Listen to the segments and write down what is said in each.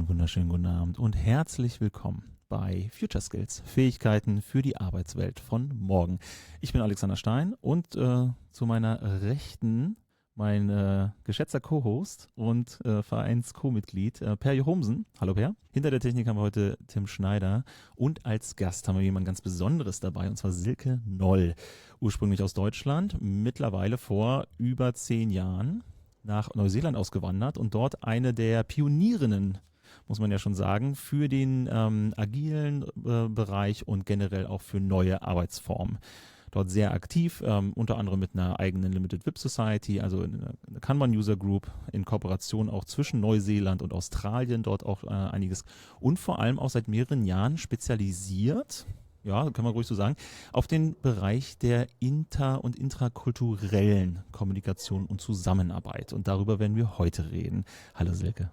Einen wunderschönen guten Abend und herzlich willkommen bei Future Skills, Fähigkeiten für die Arbeitswelt von morgen. Ich bin Alexander Stein und zu meiner Rechten mein geschätzter Co-Host und Vereins-Co-Mitglied Per Johomsen. Hallo Per. Hinter der Technik haben wir heute Tim Schneider und als Gast haben wir jemand ganz Besonderes dabei, und zwar Silke Noll. Ursprünglich aus Deutschland, mittlerweile vor über 10 Jahren nach Neuseeland ausgewandert und dort eine der Pionierinnen, muss man ja schon sagen, für den agilen Bereich und generell auch für neue Arbeitsformen. Dort sehr aktiv, unter anderem mit einer eigenen Limited VIP Society, also eine Kanban User Group, in Kooperation auch zwischen Neuseeland und Australien, dort auch einiges und vor allem auch seit mehreren Jahren spezialisiert, ja, kann man ruhig so sagen, auf den Bereich der inter- und intrakulturellen Kommunikation und Zusammenarbeit. Und darüber werden wir heute reden. Hallo Silke.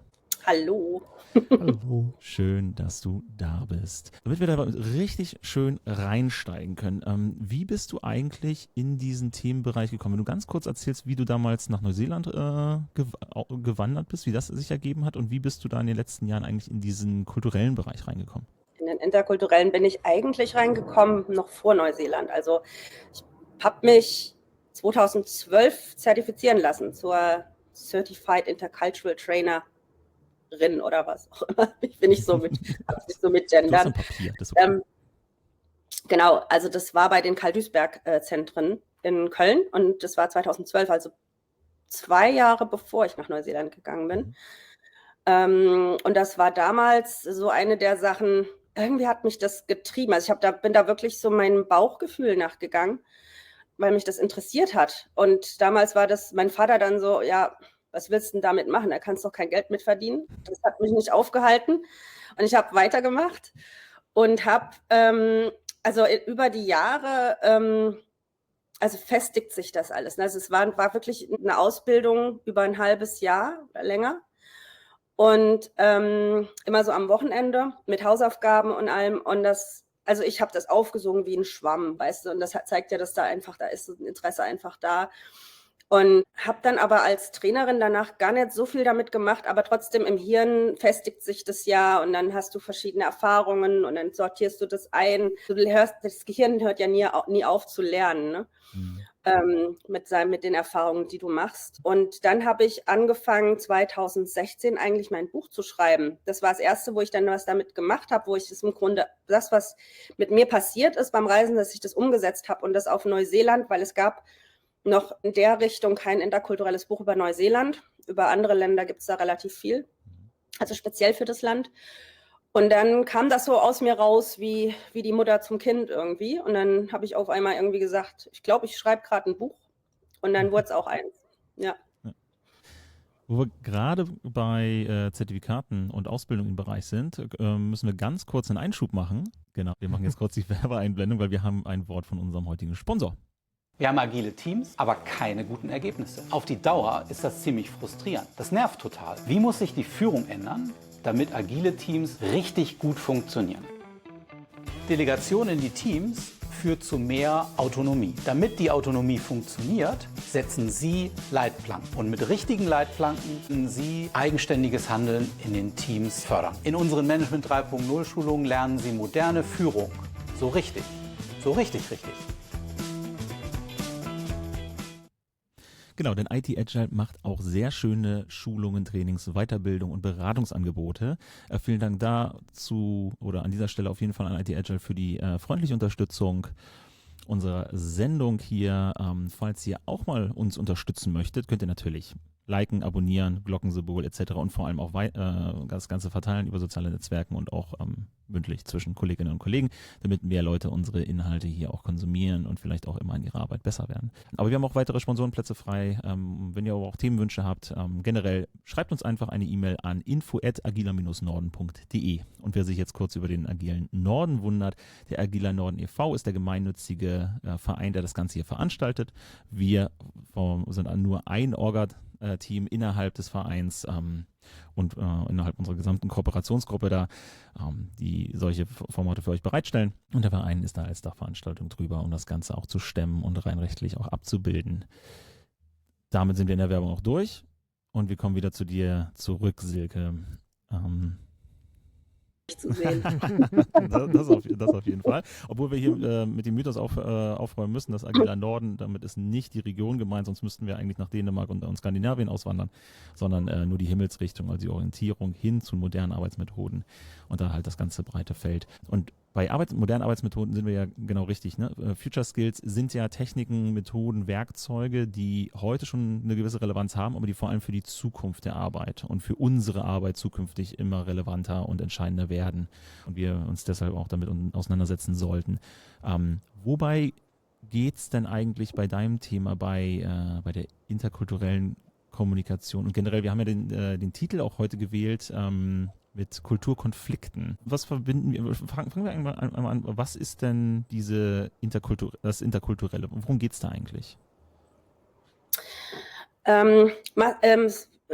Hallo. Hallo. Schön, dass du da bist. Damit wir da richtig schön reinsteigen können, wie bist du eigentlich in diesen Themenbereich gekommen? Wenn du ganz kurz erzählst, wie du damals nach Neuseeland gewandert bist, wie das sich ergeben hat und wie bist du da in den letzten Jahren eigentlich in diesen kulturellen Bereich reingekommen? In den interkulturellen bin ich eigentlich reingekommen, noch vor Neuseeland. Also ich habe mich 2012 zertifizieren lassen zur Certified Intercultural Trainerin oder was auch immer. Ich bin nicht so mit, hab's nicht so mit Du hast Gendern. ein Papier, das ist okay. Genau, also das war bei den Karl-Duisberg-Zentren in Köln und das war 2012, also 2 Jahre bevor ich nach Neuseeland gegangen bin. Und das war damals so eine der Sachen, irgendwie hat mich das getrieben. Also bin da wirklich so meinem Bauchgefühl nachgegangen, weil mich das interessiert hat. Und damals war das mein Vater dann so, ja, was willst du denn damit machen? Da kannst du doch kein Geld mit verdienen. Das hat mich nicht aufgehalten. Und ich habe weitergemacht und habe, also über die Jahre, also festigt sich das alles. Also es war wirklich eine Ausbildung über ein halbes Jahr oder länger. Und immer so am Wochenende mit Hausaufgaben und allem. Und also ich habe das aufgesogen wie ein Schwamm, weißt du. Und das zeigt ja, dass da ist ein Interesse einfach da. Und habe dann aber als Trainerin danach gar nicht so viel damit gemacht, aber trotzdem im Hirn festigt sich das ja und dann hast du verschiedene Erfahrungen und dann sortierst du das ein. Das Gehirn hört ja nie auf zu lernen, ne? Mit den Erfahrungen, die du machst. Und dann habe ich angefangen, 2016 eigentlich mein Buch zu schreiben. Das war das erste, wo ich dann was damit gemacht habe, wo ich das im Grunde, das, was mit mir passiert ist beim Reisen, dass ich das umgesetzt habe und das auf Neuseeland, weil es gab noch in der Richtung kein interkulturelles Buch über Neuseeland. Über andere Länder gibt es da relativ viel, also speziell für das Land. Und dann kam das so aus mir raus wie die Mutter zum Kind irgendwie. Und dann habe ich auf einmal irgendwie gesagt, ich glaube, ich schreibe gerade ein Buch. Und dann wurde es auch eins. Ja. Wo wir gerade bei Zertifikaten und Ausbildung im Bereich sind, müssen wir ganz kurz einen Einschub machen. Genau, wir machen jetzt kurz die Werbeeinblendung, weil wir haben ein Wort von unserem heutigen Sponsor. Wir haben agile Teams, aber keine guten Ergebnisse. Auf die Dauer ist das ziemlich frustrierend. Das nervt total. Wie muss sich die Führung ändern, damit agile Teams richtig gut funktionieren? Delegation in die Teams führt zu mehr Autonomie. Damit die Autonomie funktioniert, setzen Sie Leitplanken. Und mit richtigen Leitplanken können Sie eigenständiges Handeln in den Teams fördern. In unseren Management 3.0 Schulungen lernen Sie moderne Führung. So richtig. So richtig. Genau, denn IT Agile macht auch sehr schöne Schulungen, Trainings, Weiterbildung und Beratungsangebote. Vielen Dank dazu oder an dieser Stelle auf jeden Fall an IT Agile für die freundliche Unterstützung unserer Sendung hier. Falls ihr auch mal uns unterstützen möchtet, könnt ihr natürlich liken, abonnieren, Glockensymbol etc. und vor allem auch das Ganze verteilen über soziale Netzwerken und auch mündlich zwischen Kolleginnen und Kollegen, damit mehr Leute unsere Inhalte hier auch konsumieren und vielleicht auch immer in ihrer Arbeit besser werden. Aber wir haben auch weitere Sponsorenplätze frei. Wenn ihr aber auch Themenwünsche habt, generell schreibt uns einfach eine E-Mail an info@agiler-norden.de. Und wer sich jetzt kurz über den Agilen Norden wundert, der Agiler Norden e.V. ist der gemeinnützige Verein, der das Ganze hier veranstaltet. Wir sind nur ein Orga-Team innerhalb des Vereins und innerhalb unserer gesamten Kooperationsgruppe da, die solche Formate für euch bereitstellen. Und der Verein ist da als Dachveranstaltung drüber, um das Ganze auch zu stemmen und rein rechtlich auch abzubilden. Damit sind wir in der Werbung auch durch und wir kommen wieder zu dir zurück, Silke. zu sehen. Das auf jeden Fall. Obwohl wir hier mit dem Mythos aufräumen müssen, dass agiler Norden, damit ist nicht die Region gemeint, sonst müssten wir eigentlich nach Dänemark und Skandinavien auswandern, sondern nur die Himmelsrichtung, also die Orientierung hin zu modernen Arbeitsmethoden und da halt das ganze breite Feld. Und bei modernen Arbeitsmethoden sind wir ja genau richtig. Ne? Future Skills sind ja Techniken, Methoden, Werkzeuge, die heute schon eine gewisse Relevanz haben, aber die vor allem für die Zukunft der Arbeit und für unsere Arbeit zukünftig immer relevanter und entscheidender werden und wir uns deshalb auch damit auseinandersetzen sollten. Wobei geht es denn eigentlich bei deinem Thema, bei der interkulturellen Kommunikation und generell, wir haben ja den Titel auch heute gewählt, mit Kulturkonflikten. Was verbinden wir? Fangen wir einmal an. Was ist denn das Interkulturelle? Worum geht es da eigentlich?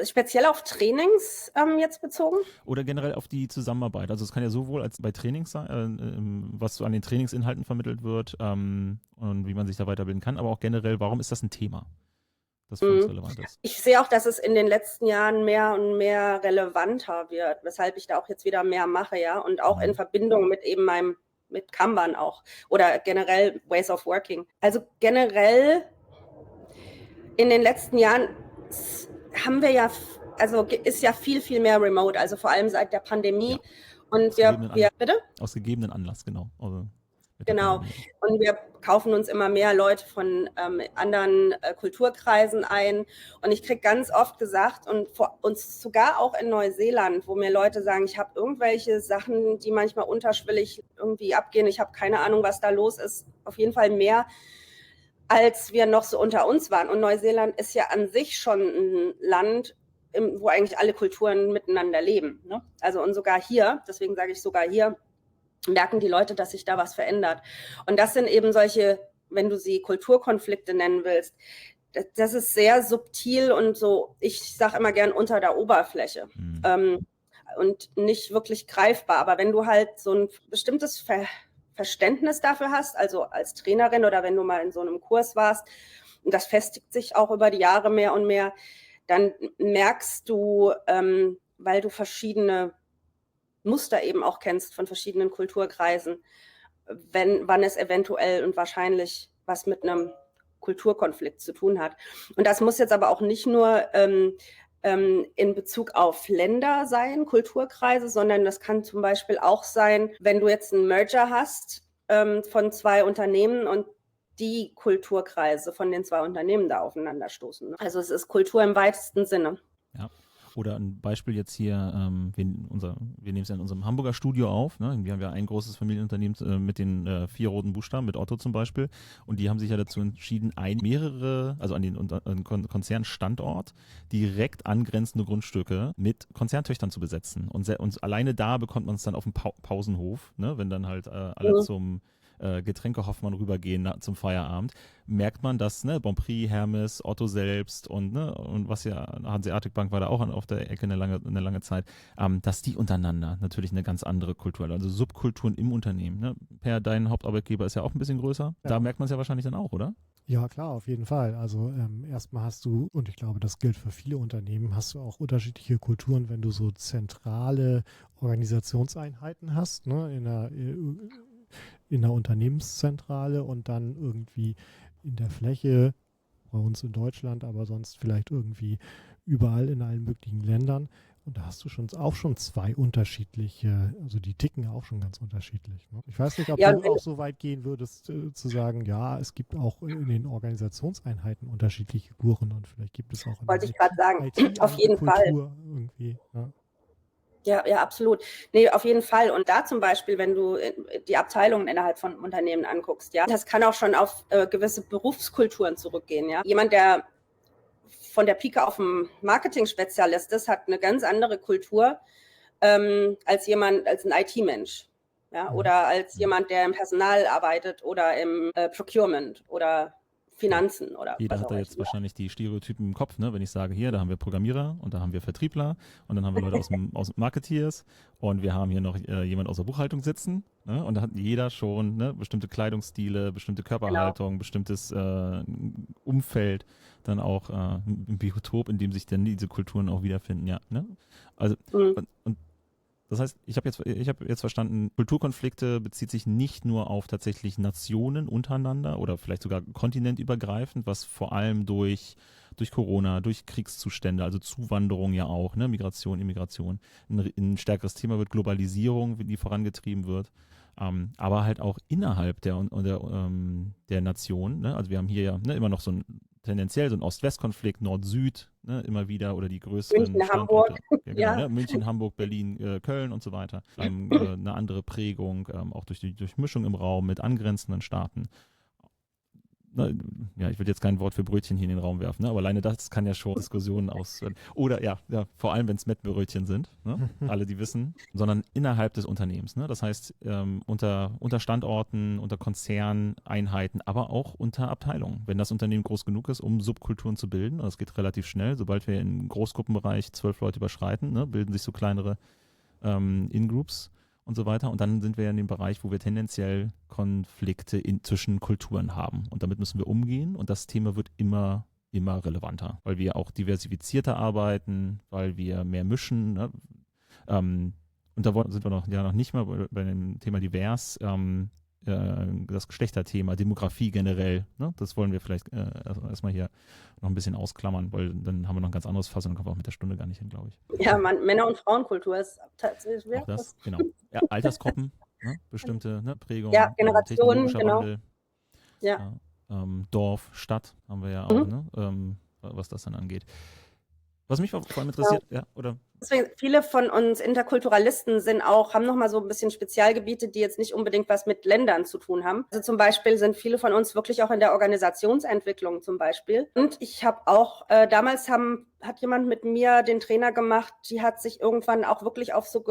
Speziell auf Trainings jetzt bezogen? Oder generell auf die Zusammenarbeit. Also es kann ja sowohl als bei Trainings sein, was so an den Trainingsinhalten vermittelt wird und wie man sich da weiterbilden kann, aber auch generell, warum ist das ein Thema, das für uns relevant ist? Ich sehe auch, dass es in den letzten Jahren mehr und mehr relevanter wird, weshalb ich da auch jetzt wieder mehr mache, ja, und auch in Verbindung mit eben mit Kanban auch oder generell Ways of Working. Also generell in den letzten Jahren haben wir ja, also ist ja viel, viel mehr remote, also vor allem seit der Pandemie. Ja. Und bitte? Aus gegebenen Anlass, genau. Also genau. Und wir kaufen uns immer mehr Leute von anderen Kulturkreisen ein. Und ich kriege ganz oft gesagt, und vor uns sogar auch in Neuseeland, wo mir Leute sagen, ich habe irgendwelche Sachen, die manchmal unterschwellig irgendwie abgehen. Ich habe keine Ahnung, was da los ist. Auf jeden Fall mehr, als wir noch so unter uns waren. Und Neuseeland ist ja an sich schon ein Land, wo eigentlich alle Kulturen miteinander leben. Ne? Also und sogar hier, deswegen sage ich sogar hier, merken die Leute, dass sich da was verändert. Und das sind eben solche, wenn du sie Kulturkonflikte nennen willst, das ist sehr subtil und so, ich sage immer gern unter der Oberfläche und nicht wirklich greifbar. Aber wenn du halt so ein bestimmtes Verständnis dafür hast, also als Trainerin oder wenn du mal in so einem Kurs warst, und das festigt sich auch über die Jahre mehr und mehr, dann merkst du, weil du verschiedene Muster eben auch kennst von verschiedenen Kulturkreisen, wann es eventuell und wahrscheinlich was mit einem Kulturkonflikt zu tun hat. Und das muss jetzt aber auch nicht nur in Bezug auf Länder sein, Kulturkreise, sondern das kann zum Beispiel auch sein, wenn du jetzt einen Merger hast von zwei Unternehmen und die Kulturkreise von den zwei Unternehmen da aufeinanderstoßen. Also es ist Kultur im weitesten Sinne. Ja. Oder ein Beispiel jetzt hier, wir nehmen es ja in unserem Hamburger Studio auf. Ne? Wir haben ja ein großes Familienunternehmen mit den 4 roten Buchstaben, mit Otto zum Beispiel. Und die haben sich ja dazu entschieden, also an den Konzernstandort direkt angrenzende Grundstücke mit Konzerntöchtern zu besetzen. Und alleine da bekommt man es dann auf dem Pausenhof, ne? Wenn dann halt alle zum Getränke Hoffmann rübergehen zum Feierabend, merkt man, dass Bonprix, Hermes, Otto selbst und was ja, Hanseatic Bank war da auch auf der Ecke eine lange Zeit, dass die untereinander natürlich eine ganz andere Kultur, also Subkulturen im Unternehmen. Ne? Per, dein Hauptarbeitgeber ist ja auch ein bisschen größer. Ja. Da merkt man es ja wahrscheinlich dann auch, oder? Ja, klar, auf jeden Fall. Also erstmal hast du, und ich glaube, das gilt für viele Unternehmen, hast du auch unterschiedliche Kulturen, wenn du so zentrale Organisationseinheiten hast, ne, in der Unternehmenszentrale und dann irgendwie in der Fläche, bei uns in Deutschland, aber sonst vielleicht irgendwie überall in allen möglichen Ländern. Und da hast du auch schon 2 unterschiedliche, also die ticken auch schon ganz unterschiedlich. Ne? Ich weiß nicht, ob du auch so weit gehen würdest, zu sagen, ja, es gibt auch in den Organisationseinheiten unterschiedliche Kulturen und vielleicht gibt es auch in wollte ich gerade sagen, IT auf jeden Kultur Fall. Irgendwie, ja. Ja, absolut. Nee, auf jeden Fall. Und da zum Beispiel, wenn du die Abteilungen innerhalb von Unternehmen anguckst, ja, das kann auch schon auf gewisse Berufskulturen zurückgehen, ja. Jemand, der von der Pike auf ein Marketing-Spezialist ist, hat eine ganz andere Kultur als ein IT-Mensch, ja, oder als jemand, der im Personal arbeitet oder im Procurement oder Finanzen oder jeder hat da jetzt wahrscheinlich die Stereotypen im Kopf, ne? Wenn ich sage, hier, da haben wir Programmierer und da haben wir Vertriebler und dann haben wir Leute aus Marketeers und wir haben hier noch jemand aus der Buchhaltung sitzen, ne? Und da hat jeder schon bestimmte Kleidungsstile, bestimmte Körperhaltung, bestimmtes Umfeld, dann auch ein Biotop, in dem sich dann diese Kulturen auch wiederfinden, ja. Ne? Also und Das heißt, ich habe jetzt verstanden, Kulturkonflikte bezieht sich nicht nur auf tatsächlich Nationen untereinander oder vielleicht sogar kontinentübergreifend, was vor allem durch Corona, durch Kriegszustände, also Zuwanderung ja auch, ne, Migration, Immigration, ein stärkeres Thema wird, Globalisierung, die vorangetrieben wird, aber halt auch innerhalb der Nation, ne? Also wir haben hier ja, ne, immer noch tendenziell so ein Ost-West-Konflikt, Nord-Süd, ne, immer wieder, oder die größeren München, Standorte. Hamburg. Ja, genau, ne, München, Hamburg, Berlin, Köln und so weiter. Eine andere Prägung, auch durch die Durchmischung im Raum mit angrenzenden Staaten. Ja, ich würde jetzt kein Wort für Brötchen hier in den Raum werfen, ne? Aber alleine das kann ja schon Diskussionen ausführen. Oder ja, vor allem, wenn es Mettbrötchen sind, ne? Alle, die wissen, sondern innerhalb des Unternehmens. Ne? Das heißt, unter Standorten, unter Konzerneinheiten, aber auch unter Abteilungen. Wenn das Unternehmen groß genug ist, um Subkulturen zu bilden, und das geht relativ schnell, sobald wir im Großgruppenbereich 12 Leute überschreiten, ne, bilden sich so kleinere In-Groups und so weiter. Und dann sind wir in dem Bereich, wo wir tendenziell Konflikte zwischen Kulturen haben. Und damit müssen wir umgehen. Und das Thema wird immer relevanter, weil wir auch diversifizierter arbeiten, weil wir mehr mischen. Ne? Und da sind wir noch nicht mal bei dem Thema divers. Das Geschlechterthema, Demografie generell, ne? Das wollen wir vielleicht erstmal hier noch ein bisschen ausklammern, weil dann haben wir noch ein ganz anderes Fass und dann kommen wir auch mit der Stunde gar nicht hin, glaube ich. Ja, Männer- und Frauenkultur ist tatsächlich. Auch das, genau. Ja, Altersgruppen, ne? Bestimmte, ne? Prägungen, Ja, Generationen, technologischer genau. Wandel. Ja. Dorf, Stadt haben wir ja auch, ne? Was das dann angeht. Was mich vor allem interessiert, ja, oder? Deswegen, viele von uns Interkulturalisten haben nochmal so ein bisschen Spezialgebiete, die jetzt nicht unbedingt was mit Ländern zu tun haben. Also zum Beispiel sind viele von uns wirklich auch in der Organisationsentwicklung zum Beispiel. Und ich habe auch, damals hat jemand mit mir den Trainer gemacht, die hat sich irgendwann auch wirklich auf so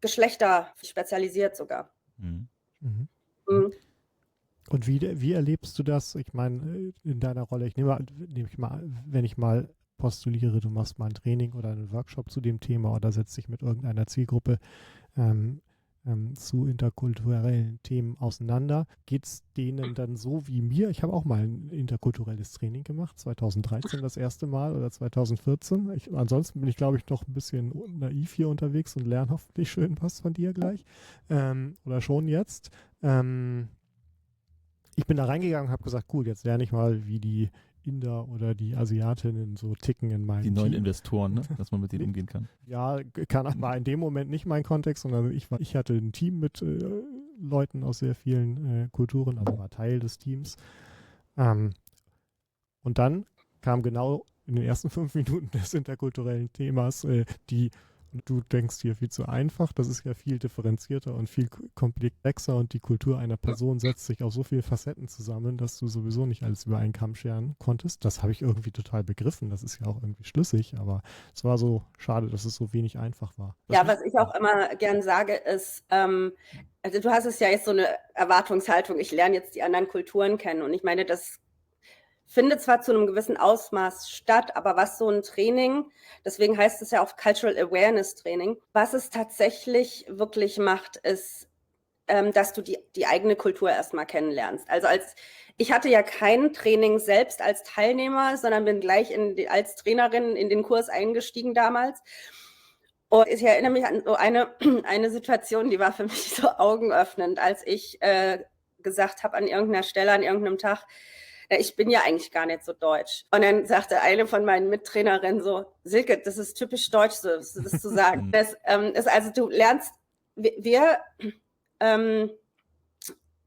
Geschlechter spezialisiert sogar. Mhm. Mhm. Mhm. Und wie erlebst du das? Ich meine, in deiner Rolle, wenn ich mal postuliere, du machst mal ein Training oder einen Workshop zu dem Thema oder setzt dich mit irgendeiner Zielgruppe zu interkulturellen Themen auseinander. Geht es denen dann so wie mir? Ich habe auch mal ein interkulturelles Training gemacht, 2013 das erste Mal oder 2014. Ansonsten bin ich, glaube ich, noch ein bisschen naiv hier unterwegs und lerne hoffentlich schön was von dir gleich. Oder schon jetzt. Ich bin da reingegangen und habe gesagt, cool, jetzt lerne ich mal, wie die Inder oder die Asiatinnen so ticken in meinem Die neuen Team. Investoren, ne? Dass man mit denen umgehen kann. Ja, war in dem Moment nicht mein Kontext, sondern ich hatte ein Team mit Leuten aus sehr vielen Kulturen, also war Teil des Teams. Und dann kam genau in den ersten 5 Minuten des interkulturellen Themas du denkst hier viel zu einfach, das ist ja viel differenzierter und viel komplexer und die Kultur einer Person setzt sich auf so viele Facetten zusammen, dass du sowieso nicht alles über einen Kamm scheren konntest. Das habe ich irgendwie total begriffen, das ist ja auch irgendwie schlüssig, aber es war so schade, dass es so wenig einfach war. Ja, was ich auch immer gern sage, ist, also du hast es ja jetzt so eine Erwartungshaltung, ich lerne jetzt die anderen Kulturen kennen und ich meine, das findet zwar zu einem gewissen Ausmaß statt, aber was so ein Training, deswegen heißt es ja auch Cultural Awareness Training, was es tatsächlich wirklich macht, ist, dass du die eigene Kultur erstmal kennenlernst. Also ich hatte ja kein Training selbst als Teilnehmer, sondern bin gleich als Trainerin in den Kurs eingestiegen damals. Und ich erinnere mich an so eine Situation, die war für mich so augenöffnend, als ich gesagt habe an irgendeiner Stelle, an irgendeinem Tag, ich bin ja eigentlich gar nicht so deutsch. Und dann sagte eine von meinen Mittrainerinnen so, Silke, das ist typisch deutsch, so, das zu sagen. Das ist also, du lernst, die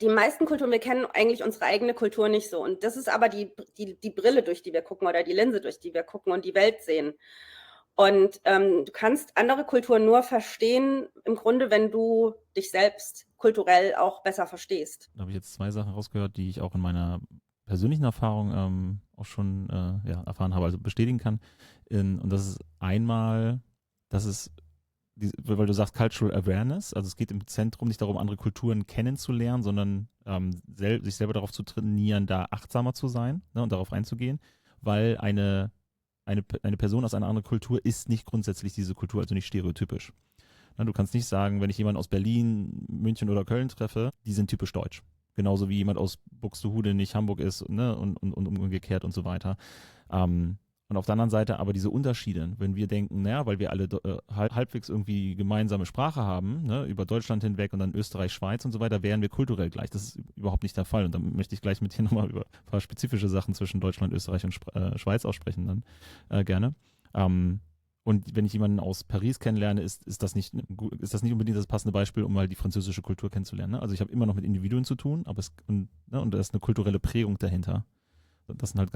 meisten Kulturen, wir kennen eigentlich unsere eigene Kultur nicht so. Und das ist aber die Brille, durch die wir gucken oder die Linse, durch die wir gucken und die Welt sehen. Und du kannst andere Kulturen nur verstehen, im Grunde, wenn du dich selbst kulturell auch besser verstehst. Da habe ich jetzt 2 Sachen rausgehört, die ich auch in meiner persönlichen Erfahrung auch schon erfahren habe, also bestätigen kann. Und das ist einmal, weil du sagst Cultural Awareness, also es geht im Zentrum nicht darum, andere Kulturen kennenzulernen, sondern sich selber darauf zu trainieren, da achtsamer zu sein, ne, und darauf einzugehen, weil eine Person aus einer anderen Kultur ist nicht grundsätzlich diese Kultur, also nicht stereotypisch. Ne, du kannst nicht sagen, wenn ich jemanden aus Berlin, München oder Köln treffe, die sind typisch deutsch. Genauso wie jemand aus Buxtehude nicht Hamburg ist, ne, und umgekehrt und so weiter. Und Und auf der anderen Seite aber diese Unterschiede, wenn wir denken, naja, weil wir alle halbwegs irgendwie gemeinsame Sprache haben, ne, über Deutschland hinweg und dann Österreich, Schweiz und so weiter, wären wir kulturell gleich. Das ist überhaupt nicht der Fall. Und dann möchte ich gleich mit dir nochmal über ein paar spezifische Sachen zwischen Deutschland, Österreich und Schweiz aussprechen dann gerne. Und wenn ich jemanden aus Paris kennenlerne, ist das nicht unbedingt das passende Beispiel, um mal die französische Kultur kennenzulernen. Ne? Also ich habe immer noch mit Individuen zu tun, aber und da ist eine kulturelle Prägung dahinter. Das sind halt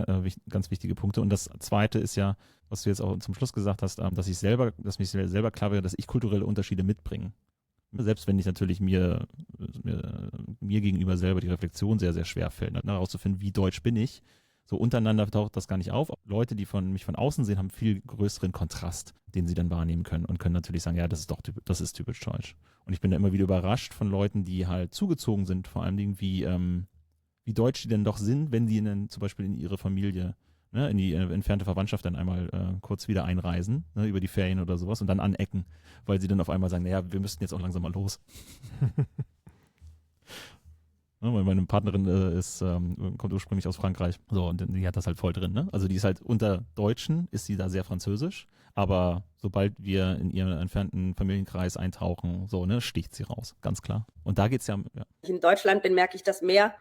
ganz wichtige Punkte. Und das Zweite ist ja, was du jetzt auch zum Schluss gesagt hast, dass mich selber klar wäre, dass ich kulturelle Unterschiede mitbringe. Selbst wenn ich natürlich mir gegenüber selber die Reflexion sehr, sehr schwer fällt, herauszufinden, wie deutsch bin ich. So untereinander taucht das gar nicht auf. Leute, die mich von außen sehen, haben viel größeren Kontrast, den sie dann wahrnehmen können und können natürlich sagen, ja, das ist typisch deutsch. Und ich bin da immer wieder überrascht von Leuten, die halt zugezogen sind, vor allen Dingen wie deutsch die denn doch sind, wenn die dann zum Beispiel in ihre Familie, ne, in die entfernte Verwandtschaft dann einmal kurz wieder einreisen, ne, über die Ferien oder sowas und dann anecken, weil sie dann auf einmal sagen, naja, wir müssten jetzt auch langsam mal los. Ne, weil meine Partnerin kommt ursprünglich aus Frankreich, so, und die hat das halt voll drin, ne? Also die ist halt unter Deutschen, ist sie da sehr französisch, aber sobald wir in ihren entfernten Familienkreis eintauchen, so, ne, sticht sie raus, ganz klar. Und da geht's ja. Wenn ich in Deutschland bin, merke ich das mehr.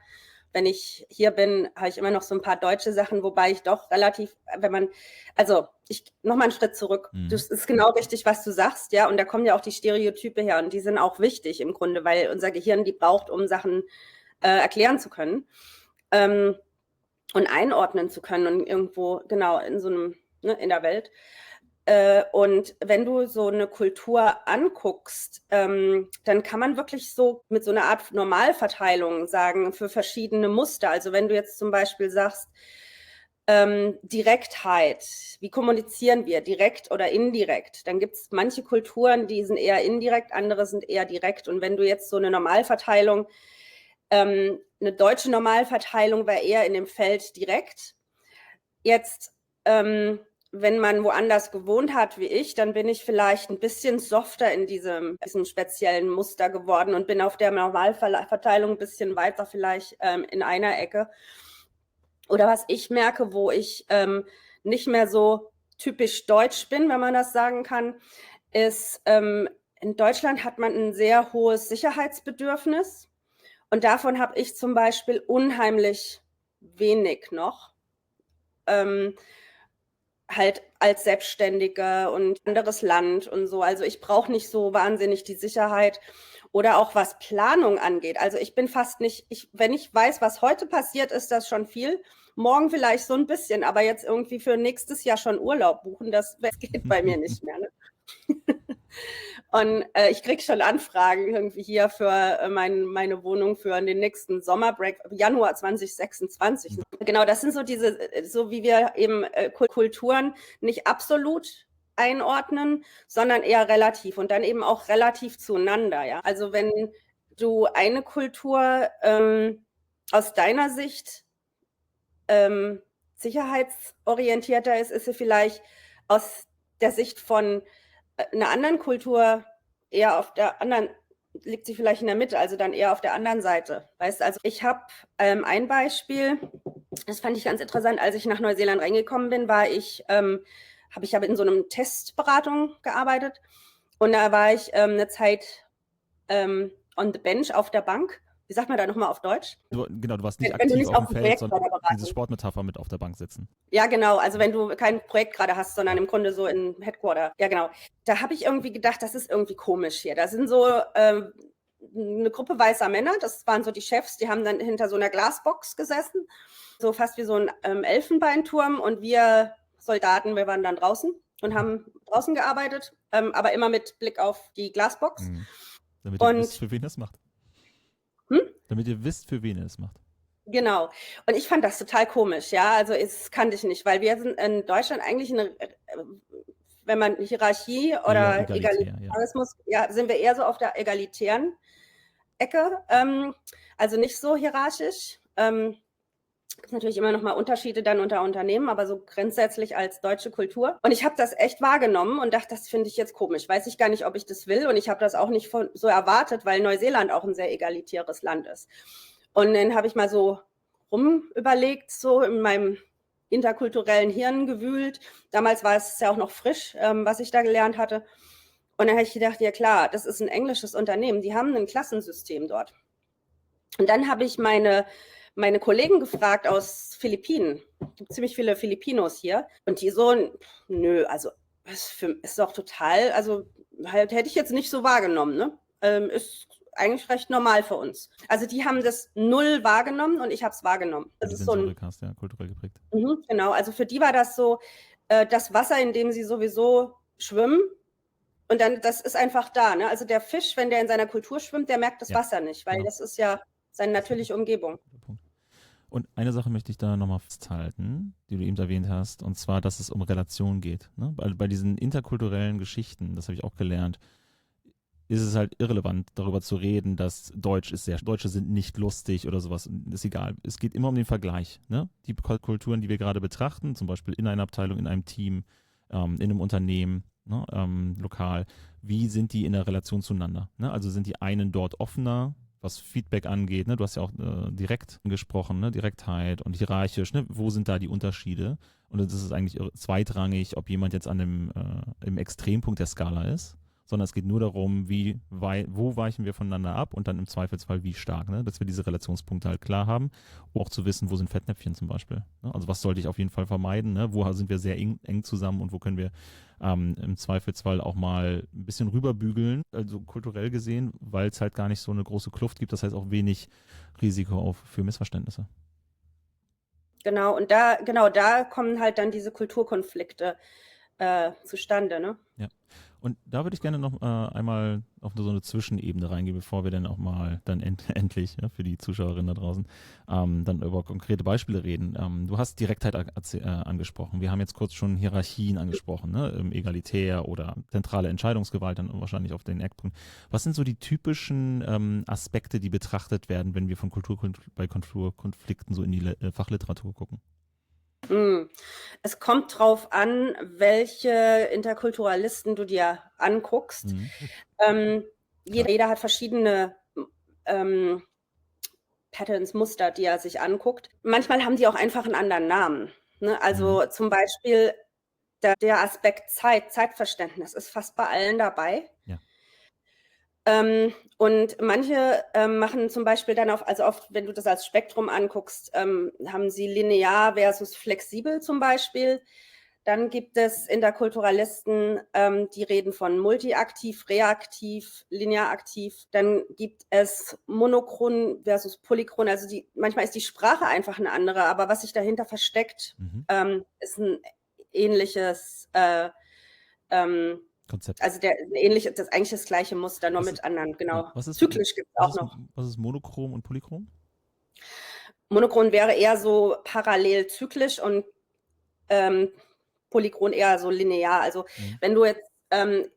Wenn ich hier bin, habe ich immer noch so ein paar deutsche Sachen, wobei ich doch relativ, nochmal einen Schritt zurück. Das ist genau richtig, was du sagst, ja, und da kommen ja auch die Stereotype her und die sind auch wichtig im Grunde, weil unser Gehirn die braucht, um Sachen erklären zu können und einordnen zu können und irgendwo, genau, in so einem, ne, in der Welt. Und wenn du so eine Kultur anguckst, dann kann man wirklich so mit so einer Art Normalverteilung sagen für verschiedene Muster. Also wenn du jetzt zum Beispiel sagst, Direktheit, wie kommunizieren wir, direkt oder indirekt? Dann gibt es manche Kulturen, die sind eher indirekt, andere sind eher direkt. Und wenn du jetzt so eine Normalverteilung, eine deutsche Normalverteilung wäre eher in dem Feld direkt. Jetzt wenn man woanders gewohnt hat wie ich, dann bin ich vielleicht ein bisschen softer in diesem speziellen Muster geworden und bin auf der Normalverteilung ein bisschen weiter vielleicht in einer Ecke. Oder was ich merke, wo ich nicht mehr so typisch deutsch bin, wenn man das sagen kann, ist, in Deutschland hat man ein sehr hohes Sicherheitsbedürfnis und davon habe ich zum Beispiel unheimlich wenig noch. Halt als Selbstständige und anderes Land und so. Also ich brauche nicht so wahnsinnig die Sicherheit oder auch was Planung angeht. Also ich bin fast nicht, wenn ich weiß, was heute passiert, ist das schon viel. Morgen vielleicht so ein bisschen, aber jetzt irgendwie für nächstes Jahr schon Urlaub buchen, das geht bei mir nicht mehr. Ne? Und ich kriege schon Anfragen irgendwie hier für meine Wohnung für den nächsten Sommerbreak, Januar 2026. Genau, das sind so so wie wir eben Kulturen nicht absolut einordnen, sondern eher relativ und dann eben auch relativ zueinander. Ja? Also wenn du eine Kultur aus deiner Sicht sicherheitsorientierter ist sie vielleicht aus der Sicht von einer anderen Kultur eher auf der anderen, liegt sie vielleicht in der Mitte, also dann eher auf der anderen Seite. Weißt du, also ich habe ein Beispiel, das fand ich ganz interessant, als ich nach Neuseeland reingekommen bin, habe ich in so einem Testberatung gearbeitet und da war ich eine Zeit on the bench auf der Bank. Wie sagt man da nochmal auf Deutsch? Du warst nicht aktiv auf dem Feld, sondern diese Sportmetapher mit auf der Bank sitzen. Ja, genau. Also wenn du kein Projekt gerade hast, sondern im Grunde so in Headquarter. Ja, genau. Da habe ich irgendwie gedacht, das ist irgendwie komisch hier. Da sind so eine Gruppe weißer Männer, das waren so die Chefs, die haben dann hinter so einer Glasbox gesessen, so fast wie so ein Elfenbeinturm und wir Soldaten, wir waren dann draußen und haben draußen gearbeitet, aber immer mit Blick auf die Glasbox. Damit ihr wisst, für wen das macht. Damit ihr wisst, für wen ihr es macht. Genau. Und ich fand das total komisch, ja. Also das kannte ich nicht, weil wir sind in Deutschland eigentlich wenn man Hierarchie oder Egalitarismus, ja, sind wir eher so auf der egalitären Ecke, also nicht so hierarchisch. Es gibt natürlich immer noch mal Unterschiede dann unter Unternehmen, aber so grundsätzlich als deutsche Kultur. Und ich habe das echt wahrgenommen und dachte, das finde ich jetzt komisch. Weiß ich gar nicht, ob ich das will. Und ich habe das auch nicht so erwartet, weil Neuseeland auch ein sehr egalitäres Land ist. Und dann habe ich mal so rumüberlegt, so in meinem interkulturellen Hirn gewühlt. Damals war es ja auch noch frisch, was ich da gelernt hatte. Und dann habe ich gedacht, ja klar, das ist ein englisches Unternehmen, die haben ein Klassensystem dort. Und dann habe ich meine Kollegen gefragt aus Philippinen. Es gibt ziemlich viele Filipinos hier. Und die so, nö, also ist doch total, also halt, hätte ich jetzt nicht so wahrgenommen, ne? Ist eigentlich recht normal für uns. Also die haben das null wahrgenommen und ich habe es wahrgenommen. Das ist so ein hast, ja, kulturell geprägt. Genau, also für die war das so, das Wasser, in dem sie sowieso schwimmen. Und dann, das ist einfach da. Ne? Also der Fisch, wenn der in seiner Kultur schwimmt, der merkt das Wasser nicht, weil das ist ja seine natürliche Umgebung. Und eine Sache möchte ich da nochmal festhalten, die du eben erwähnt hast, und zwar, dass es um Relation geht. Ne? Bei diesen interkulturellen Geschichten, das habe ich auch gelernt, ist es halt irrelevant, darüber zu reden, dass Deutsche sind nicht lustig oder sowas, ist egal. Es geht immer um den Vergleich. Ne? Die Kulturen, die wir gerade betrachten, zum Beispiel in einer Abteilung, in einem Team, in einem Unternehmen, ne, lokal, wie sind die in der Relation zueinander? Ne? Also sind die einen dort offener, was Feedback angeht, ne? Du hast ja auch direkt gesprochen, ne? Direktheit und hierarchisch, ne? Wo sind da die Unterschiede? Und das ist eigentlich zweitrangig, ob jemand jetzt im Extrempunkt der Skala ist, sondern es geht nur darum, wo weichen wir voneinander ab und dann im Zweifelsfall wie stark, ne? Dass wir diese Relationspunkte halt klar haben, um auch zu wissen, wo sind Fettnäpfchen zum Beispiel. Ne? Also was sollte ich auf jeden Fall vermeiden, ne? Wo sind wir sehr eng zusammen und wo können wir im Zweifelsfall auch mal ein bisschen rüberbügeln, also kulturell gesehen, weil es halt gar nicht so eine große Kluft gibt, das heißt auch wenig Risiko für Missverständnisse. Genau, und da kommen halt dann diese Kulturkonflikte zustande, ne? Ja. Und da würde ich gerne noch einmal auf so eine Zwischenebene reingehen, bevor wir dann auch mal dann endlich, ja, für die Zuschauerinnen da draußen, dann über konkrete Beispiele reden. Du hast Direktheit angesprochen. Wir haben jetzt kurz schon Hierarchien angesprochen, ne? Egalitär oder zentrale Entscheidungsgewalt dann wahrscheinlich auf den Eckpunkt. Was sind so die typischen Aspekte, die betrachtet werden, wenn wir bei Kulturkonflikten so in die Fachliteratur gucken? Es kommt drauf an, welche Interkulturalisten du dir anguckst. Jeder hat verschiedene Patterns, Muster, die er sich anguckt. Manchmal haben die auch einfach einen anderen Namen. Ne? Also zum Beispiel der Aspekt Zeitverständnis ist fast bei allen dabei. Ja. Und manche machen zum Beispiel dann also oft, wenn du das als Spektrum anguckst, haben sie linear versus flexibel zum Beispiel. Dann gibt es Interkulturalisten, die reden von multiaktiv, reaktiv, linear aktiv. Dann gibt es monochron versus polychron. Also manchmal ist die Sprache einfach eine andere, aber was sich dahinter versteckt, ist ein ähnliches Konzept. Also das ist eigentlich das gleiche Muster, nur mit anderen, genau. Zyklisch gibt es auch noch. Was ist monochrom und polychrom? Monochron wäre eher so parallel zyklisch und polychron eher so linear. Also wenn du jetzt wenn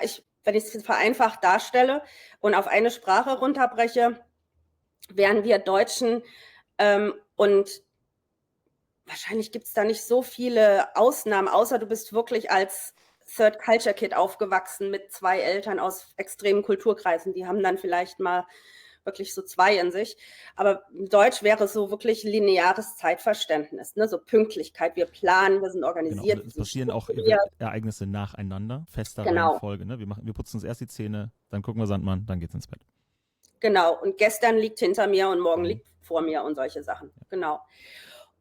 ich es vereinfacht darstelle und auf eine Sprache runterbreche, wären wir Deutschen und wahrscheinlich gibt es da nicht so viele Ausnahmen, außer du bist wirklich als Third Culture Kid aufgewachsen mit 2 Eltern aus extremen Kulturkreisen. Die haben dann vielleicht mal wirklich so 2 in sich. Aber Deutsch wäre so wirklich lineares Zeitverständnis, ne? So Pünktlichkeit. Wir planen, wir sind organisiert. Genau. Es passieren auch Ereignisse nacheinander, fester Reihenfolge. Ne? Wir putzen uns erst die Zähne, dann gucken wir Sandmann, dann geht's ins Bett. Genau. Und gestern liegt hinter mir und morgen liegt vor mir und solche Sachen. Ja. Genau.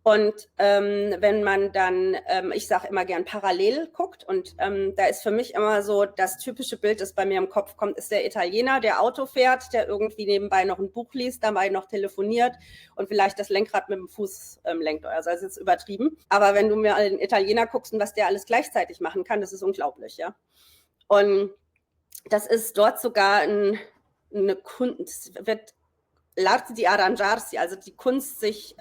Und wenn man dann, ich sage immer gern parallel guckt und da ist für mich immer so, das typische Bild, das bei mir im Kopf kommt, ist der Italiener, der Auto fährt, der irgendwie nebenbei noch ein Buch liest, dabei noch telefoniert und vielleicht das Lenkrad mit dem Fuß lenkt. Also das ist jetzt übertrieben. Aber wenn du mir einen Italiener guckst und was der alles gleichzeitig machen kann, das ist unglaublich, ja. Und das ist dort sogar eine Kunst, wird l'arte di arrangiarsi, also die Kunst, sich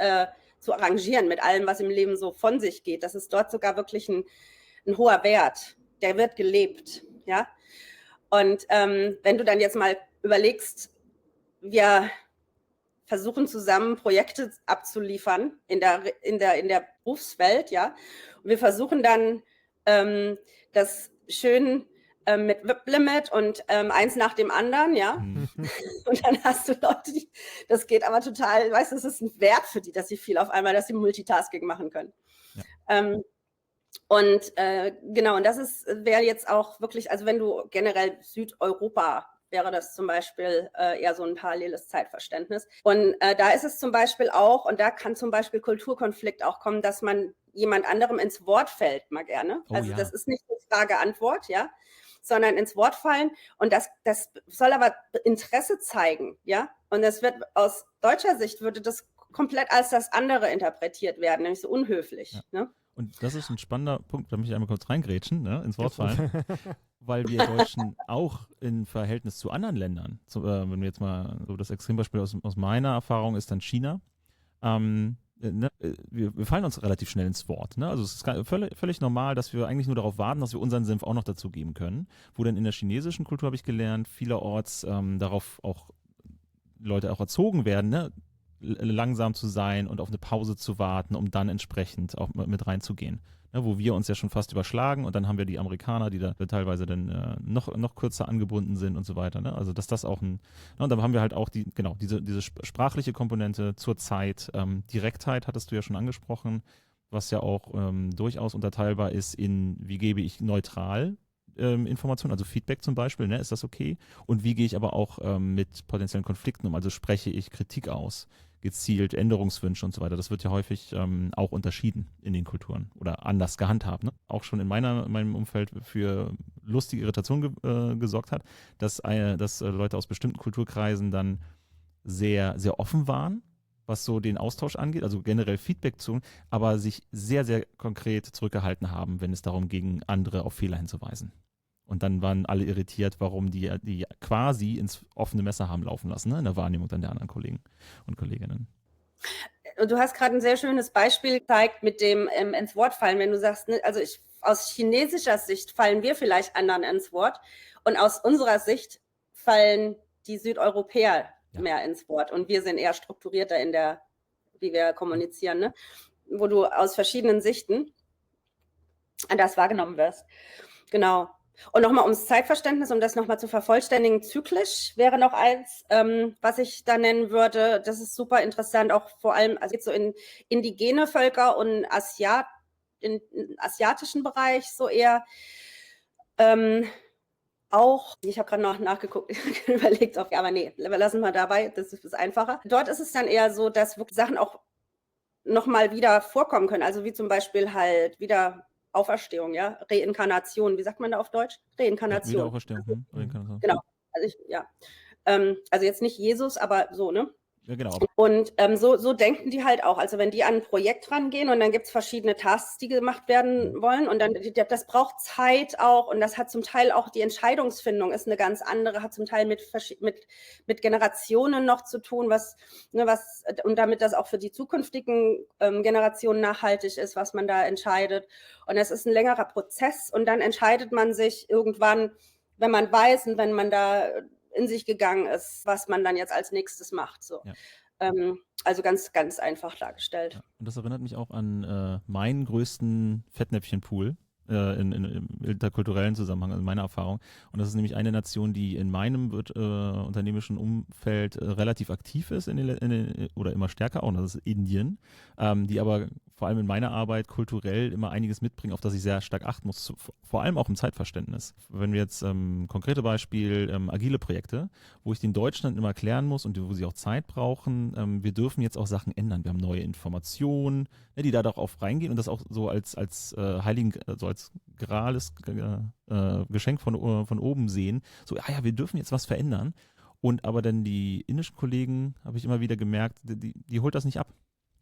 zu arrangieren mit allem, was im Leben so von sich geht. Das ist dort sogar wirklich ein hoher Wert. Der wird gelebt, ja. Und wenn du dann jetzt mal überlegst, wir versuchen zusammen Projekte abzuliefern in der Berufswelt, ja. Und wir versuchen dann das schön mit WIP-Limit und eins nach dem anderen, ja. Und dann hast du Leute, das geht aber total, weißt du, es ist ein Wert für die, dass sie viel auf einmal, dass sie Multitasking machen können. Ja. Genau, und das wäre jetzt auch wirklich, also wenn du generell Südeuropa wäre das zum Beispiel eher so ein paralleles Zeitverständnis. Und da ist es zum Beispiel auch, und da kann zum Beispiel Kulturkonflikt auch kommen, dass man jemand anderem ins Wort fällt, mal gerne. Oh, Also ja. das ist nicht eine Frage-Antwort, ja, sondern ins Wort fallen. Und das soll aber Interesse zeigen, ja. Und das wird aus deutscher Sicht, würde das komplett als das andere interpretiert werden, nämlich so unhöflich, Ja. Ne? Und das ist ein spannender Punkt, da möchte ich einmal kurz reingrätschen, ne, ins Wort fallen, weil wir Deutschen auch im Verhältnis zu anderen Ländern, wenn wir jetzt mal so das Extrembeispiel aus meiner Erfahrung ist dann China, wir fallen uns relativ schnell ins Wort. Ne? Also es ist völlig normal, dass wir eigentlich nur darauf warten, dass wir unseren Senf auch noch dazugeben können. Wo dann in der chinesischen Kultur, habe ich gelernt, vielerorts darauf auch Leute auch erzogen werden, ne? Langsam zu sein und auf eine Pause zu warten, um dann entsprechend auch mit reinzugehen. Ne, wo wir uns ja schon fast überschlagen und dann haben wir die Amerikaner, die da teilweise dann noch kürzer angebunden sind und so weiter. Ne? Also dass das auch und dann haben wir halt auch diese sprachliche Komponente zur Zeit. Direktheit hattest du ja schon angesprochen, was ja auch durchaus unterteilbar ist in, wie gebe ich neutral Informationen, also Feedback zum Beispiel, ne, ist das okay? Und wie gehe ich aber auch mit potenziellen Konflikten um? Also spreche ich Kritik aus, gezielt Änderungswünsche und so weiter. Das wird ja häufig auch unterschieden in den Kulturen oder anders gehandhabt. Ne? Auch schon in meinem Umfeld für lustige Irritation gesorgt hat, dass Leute aus bestimmten Kulturkreisen dann sehr, sehr offen waren, was so den Austausch angeht, also generell Feedback zu, aber sich sehr, sehr konkret zurückgehalten haben, wenn es darum ging, andere auf Fehler hinzuweisen. Und dann waren alle irritiert, warum die quasi ins offene Messer haben laufen lassen, ne, in der Wahrnehmung dann der anderen Kollegen und Kolleginnen. Du hast gerade ein sehr schönes Beispiel gezeigt mit dem ins Wort fallen, wenn du sagst, ne, also aus chinesischer Sicht fallen wir vielleicht anderen ins Wort und aus unserer Sicht fallen die Südeuropäer mehr ins Wort und wir sind eher strukturierter wie wir kommunizieren, ne? Wo du aus verschiedenen Sichten das wahrgenommen wirst. Genau. Und nochmal ums Zeitverständnis, um das nochmal zu vervollständigen, zyklisch wäre noch eins, was ich da nennen würde. Das ist super interessant, auch vor allem, also geht so in indigene Völker und in asiatischen Bereich so eher. Auch, ich habe gerade noch nachgeguckt, überlegt, aber nee, lassen wir dabei, das ist einfacher. Dort ist es dann eher so, dass wirklich Sachen auch nochmal wieder vorkommen können, also wie zum Beispiel halt wieder Auferstehung, ja, Reinkarnation, wie sagt man da auf Deutsch? Reinkarnation. Ja, Wiederauferstehung, Reinkarnation. Genau, also jetzt nicht Jesus, aber so, ne? Ja, genau. Und so denken die halt auch. Also wenn die an ein Projekt rangehen und dann gibt es verschiedene Tasks, die gemacht werden wollen und dann, das braucht Zeit auch und das hat zum Teil auch, die Entscheidungsfindung ist eine ganz andere, hat zum Teil mit Generationen noch zu tun, und damit das auch für die zukünftigen Generationen nachhaltig ist, was man da entscheidet. Und es ist ein längerer Prozess und dann entscheidet man sich irgendwann, wenn man weiß und wenn man da in sich gegangen ist, was man dann jetzt als nächstes macht. So. Ja. Also ganz, ganz einfach dargestellt. Ja. Und das erinnert mich auch an meinen größten Fettnäpfchenpool im interkulturellen Zusammenhang, also meiner Erfahrung. Und das ist nämlich eine Nation, die in meinem unternehmerischen Umfeld relativ aktiv ist oder immer stärker auch, und das ist Indien, die aber vor allem in meiner Arbeit kulturell immer einiges mitbringen, auf das ich sehr stark achten muss, vor allem auch im Zeitverständnis. Wenn wir jetzt konkrete Beispiel, agile Projekte, wo ich den Deutschen dann immer erklären muss und wo sie auch Zeit brauchen, wir dürfen jetzt auch Sachen ändern. Wir haben neue Informationen, die da darauf reingehen und das auch so als heiligen, so als grales Geschenk von oben sehen. So, ja, wir dürfen jetzt was verändern. Und aber dann die indischen Kollegen, habe ich immer wieder gemerkt, die holt das nicht ab.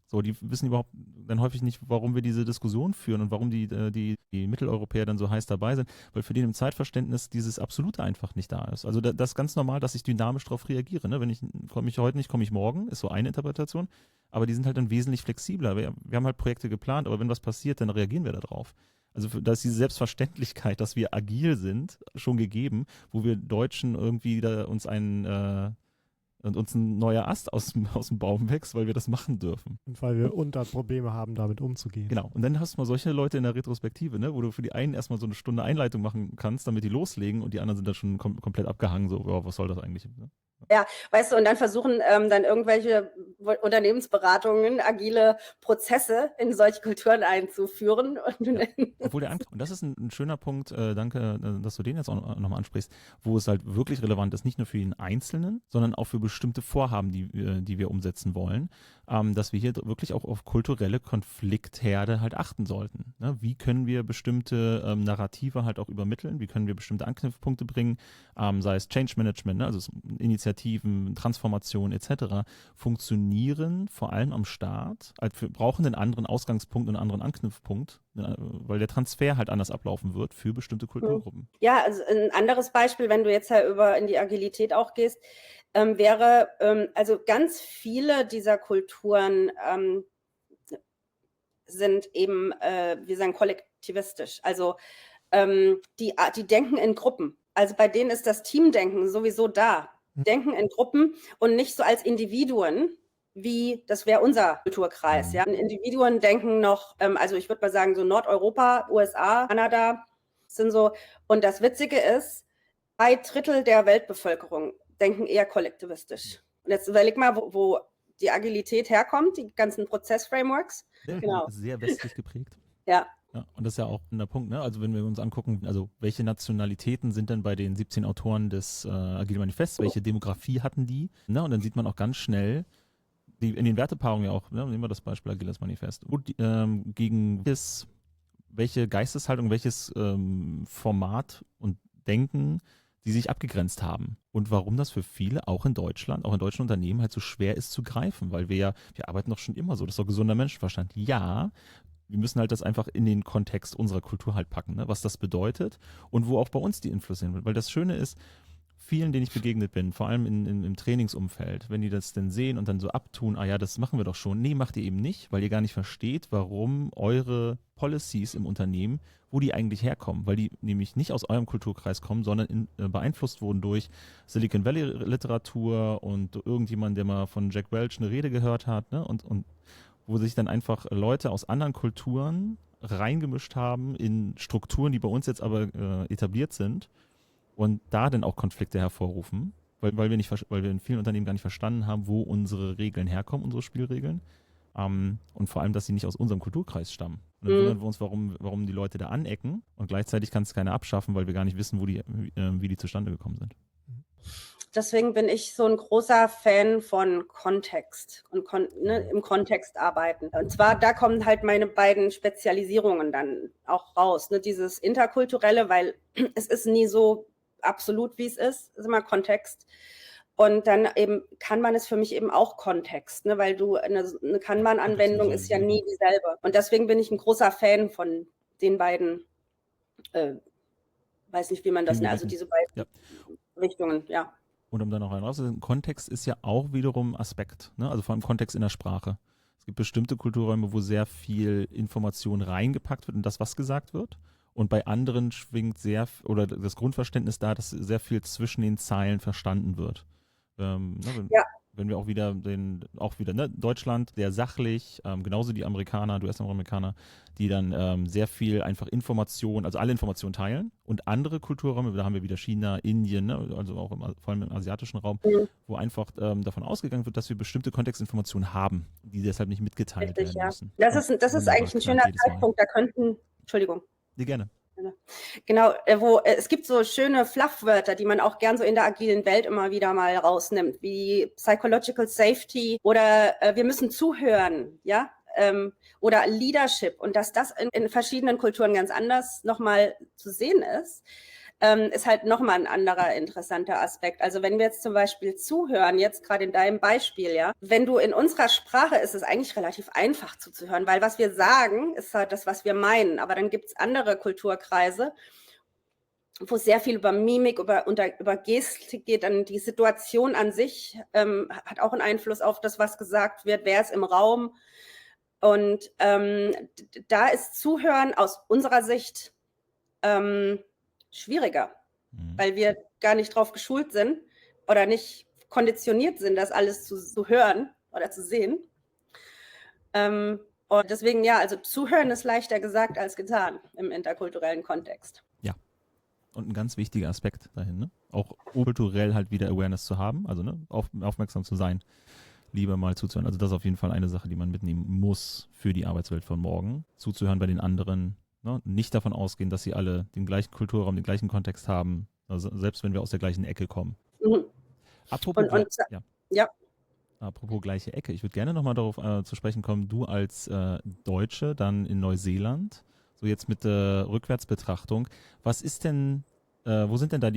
So, die wissen überhaupt dann häufig nicht, warum wir diese Diskussion führen und warum die Mitteleuropäer dann so heiß dabei sind, weil für den im Zeitverständnis dieses Absolute einfach nicht da ist. Also das ist ganz normal, dass ich dynamisch darauf reagiere. Ne? Komme ich heute nicht, komme ich morgen, ist so eine Interpretation. Aber die sind halt dann wesentlich flexibler. Wir haben halt Projekte geplant, aber wenn was passiert, dann reagieren wir darauf. Also da ist diese Selbstverständlichkeit, dass wir agil sind, schon gegeben, wo wir Deutschen irgendwie uns ein neuer Ast aus dem Baum wächst, weil wir das machen dürfen. Und weil wir Probleme haben, damit umzugehen. Genau. Und dann hast du mal solche Leute in der Retrospektive, ne, wo du für die einen erstmal so eine Stunde Einleitung machen kannst, damit die loslegen und die anderen sind dann schon komplett abgehangen, so, oh, was soll das eigentlich? Ne? Ja, weißt du, und dann versuchen dann irgendwelche Unternehmensberatungen agile Prozesse in solche Kulturen einzuführen. Und Obwohl und das ist ein schöner Punkt, danke, dass du den jetzt auch nochmal ansprichst, wo es halt wirklich relevant ist, nicht nur für den Einzelnen, sondern auch für bestimmte Vorhaben, die wir umsetzen wollen, dass wir hier wirklich auch auf kulturelle Konfliktherde halt achten sollten. Ne? Wie können wir bestimmte Narrative halt auch übermitteln? Wie können wir bestimmte Anknüpfpunkte bringen? Sei es Change Management, ne? Also Initiativen, Transformation etc. funktionieren vor allem am Start. Also wir brauchen einen anderen Ausgangspunkt und einen anderen Anknüpfpunkt, weil der Transfer halt anders ablaufen wird für bestimmte Kulturgruppen. Ja, also ein anderes Beispiel, wenn du jetzt ja in die Agilität auch gehst, wäre, also ganz viele dieser Kulturen sind eben, wir sagen, kollektivistisch. Also die denken in Gruppen. Also bei denen ist das Teamdenken sowieso da. Denken in Gruppen und nicht so als Individuen, wie das wäre unser Kulturkreis. Ja? Individuen denken noch, also ich würde mal sagen, so Nordeuropa, USA, Kanada sind so. Und das Witzige ist, 2/3 der Weltbevölkerung denken eher kollektivistisch. Und jetzt überleg mal, wo die Agilität herkommt, die ganzen Prozessframeworks. Genau. Sehr westlich geprägt. Ja. Ja, und das ist ja auch der Punkt, ne? Also wenn wir uns angucken, also welche Nationalitäten sind denn bei den 17 Autoren des Agile Manifests, welche Demografie hatten die? Ne? Und dann sieht man auch ganz schnell, in den Wertepaarungen ja auch, ne? Nehmen wir das Beispiel Agiles Manifest, gegen welche Geisteshaltung, welches Format und Denken die sich abgegrenzt haben. Und warum das für viele, auch in Deutschland, auch in deutschen Unternehmen, halt so schwer ist zu greifen, weil wir arbeiten doch schon immer so, das ist doch gesunder Menschenverstand. Ja, wir müssen halt das einfach in den Kontext unserer Kultur halt packen, ne? Was das bedeutet und wo auch bei uns die Influss hin wird. Weil das Schöne ist, vielen, denen ich begegnet bin, vor allem im Trainingsumfeld, wenn die das denn sehen und dann so abtun, ah ja, das machen wir doch schon. Nee, macht ihr eben nicht, weil ihr gar nicht versteht, warum eure Policies im Unternehmen, wo die eigentlich herkommen, weil die nämlich nicht aus eurem Kulturkreis kommen, sondern beeinflusst wurden durch Silicon Valley Literatur und irgendjemand, der mal von Jack Welch eine Rede gehört hat, ne? Und wo sich dann einfach Leute aus anderen Kulturen reingemischt haben in Strukturen, die bei uns jetzt aber etabliert sind und da dann auch Konflikte hervorrufen, weil wir in vielen Unternehmen gar nicht verstanden haben, wo unsere Regeln herkommen, unsere Spielregeln. Und vor allem, dass sie nicht aus unserem Kulturkreis stammen. Und dann wundern wir uns, warum die Leute da anecken und gleichzeitig kann es keiner abschaffen, weil wir gar nicht wissen, wie die zustande gekommen sind. Deswegen bin ich so ein großer Fan von Kontext und im Kontext arbeiten. Und zwar, da kommen halt meine beiden Spezialisierungen dann auch raus. Ne? Dieses Interkulturelle, weil es ist nie so absolut, wie es ist immer Kontext. Und dann eben kann man es für mich eben auch Kontext, ne? Weil eine Kanban-Anwendung ist ja nie dieselbe. Und deswegen bin ich ein großer Fan von den beiden, weiß nicht, wie man das nennt, also diese beiden Richtungen, ja. Und um dann noch herauszufinden, Kontext ist ja auch wiederum Aspekt, ne? Also vor allem Kontext in der Sprache. Es gibt bestimmte Kulturräume, wo sehr viel Information reingepackt wird in das, was gesagt wird. Und bei anderen schwingt oder das Grundverständnis da, dass sehr viel zwischen den Zeilen verstanden wird. Wenn wir auch wieder Deutschland, sehr sachlich, genauso die Amerikaner, die US-Amerikaner, die dann sehr viel einfach Informationen, also alle Informationen teilen und andere Kulturräume, da haben wir wieder China, Indien, ne, also auch vor allem im asiatischen Raum, wo einfach davon ausgegangen wird, dass wir bestimmte Kontextinformationen haben, die deshalb nicht mitgeteilt werden müssen. Das ist eigentlich ein schöner Zeitpunkt, Entschuldigung. Ja, gerne. Genau, es gibt so schöne Fluffwörter, die man auch gern so in der agilen Welt immer wieder mal rausnimmt, wie Psychological Safety oder wir müssen zuhören, ja, oder Leadership und dass das in verschiedenen Kulturen ganz anders nochmal zu sehen ist halt nochmal ein anderer interessanter Aspekt. Also wenn wir jetzt zum Beispiel zuhören, jetzt gerade in deinem Beispiel, ja, wenn du in unserer Sprache ist es eigentlich relativ einfach zuzuhören, weil was wir sagen, ist halt das, was wir meinen. Aber dann gibt es andere Kulturkreise, wo sehr viel über Mimik, über Gestik geht, dann die Situation an sich hat auch einen Einfluss auf das, was gesagt wird, wer ist im Raum. Und da ist Zuhören aus unserer Sicht schwieriger, weil wir gar nicht drauf geschult sind oder nicht konditioniert sind, das alles zu hören oder zu sehen. Und deswegen, ja, also zuhören ist leichter gesagt als getan im interkulturellen Kontext. Ja, Und ein ganz wichtiger Aspekt dahin, ne? Auch kulturell halt wieder Awareness zu haben, also ne, aufmerksam zu sein, lieber mal zuzuhören. Also das ist auf jeden Fall eine Sache, die man mitnehmen muss für die Arbeitswelt von morgen. Zuzuhören bei den anderen, ne? Nicht davon ausgehen, dass sie alle den gleichen Kulturraum, den gleichen Kontext haben, also selbst wenn wir aus der gleichen Ecke kommen. Mhm. Apropos, Ja. Apropos gleiche Ecke, ich würde gerne nochmal darauf zu sprechen kommen, du als Deutsche dann in Neuseeland, so jetzt mit Rückwärtsbetrachtung, was ist denn, wo sind denn da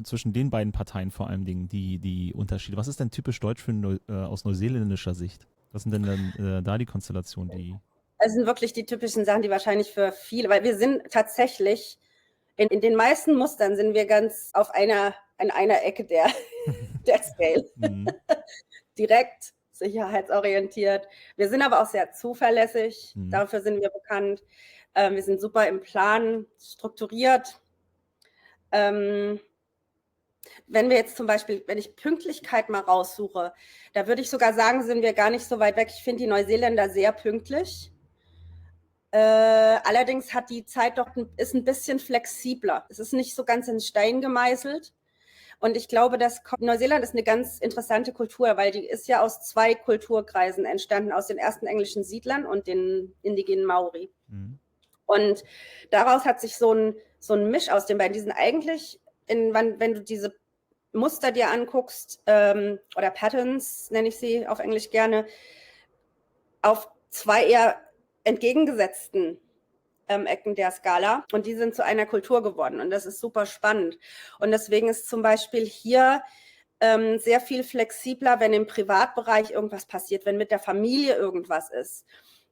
zwischen den beiden Parteien vor allem die Unterschiede? Was ist denn typisch deutsch aus neuseeländischer Sicht? Was sind denn dann da die Konstellationen, die... Es sind wirklich die typischen Sachen, die wahrscheinlich für viele, weil wir sind tatsächlich, in den meisten Mustern sind wir ganz an einer Ecke der Scale. Mhm. Direkt, sicherheitsorientiert. Wir sind aber auch sehr zuverlässig. Mhm. Dafür sind wir bekannt. Wir sind super im Plan, strukturiert. Wenn wir jetzt zum Beispiel, wenn ich Pünktlichkeit mal raussuche, da würde ich sogar sagen, sind wir gar nicht so weit weg. Ich finde die Neuseeländer sehr pünktlich. Allerdings hat die Zeit ist ein bisschen flexibler. Es ist nicht so ganz in Stein gemeißelt. Und ich glaube, Neuseeland ist eine ganz interessante Kultur, weil die ist ja aus 2 Kulturkreisen entstanden, aus den ersten englischen Siedlern und den indigenen Maori. Mhm. Und daraus hat sich so ein Misch aus den beiden. Die sind eigentlich, wenn du diese Muster dir anguckst, oder Patterns nenne ich sie auf Englisch gerne, auf 2 eher entgegengesetzten Ecken der Skala, und die sind zu einer Kultur geworden, und das ist super spannend. Und deswegen ist zum Beispiel hier sehr viel flexibler, wenn im Privatbereich irgendwas passiert, wenn mit der Familie irgendwas ist,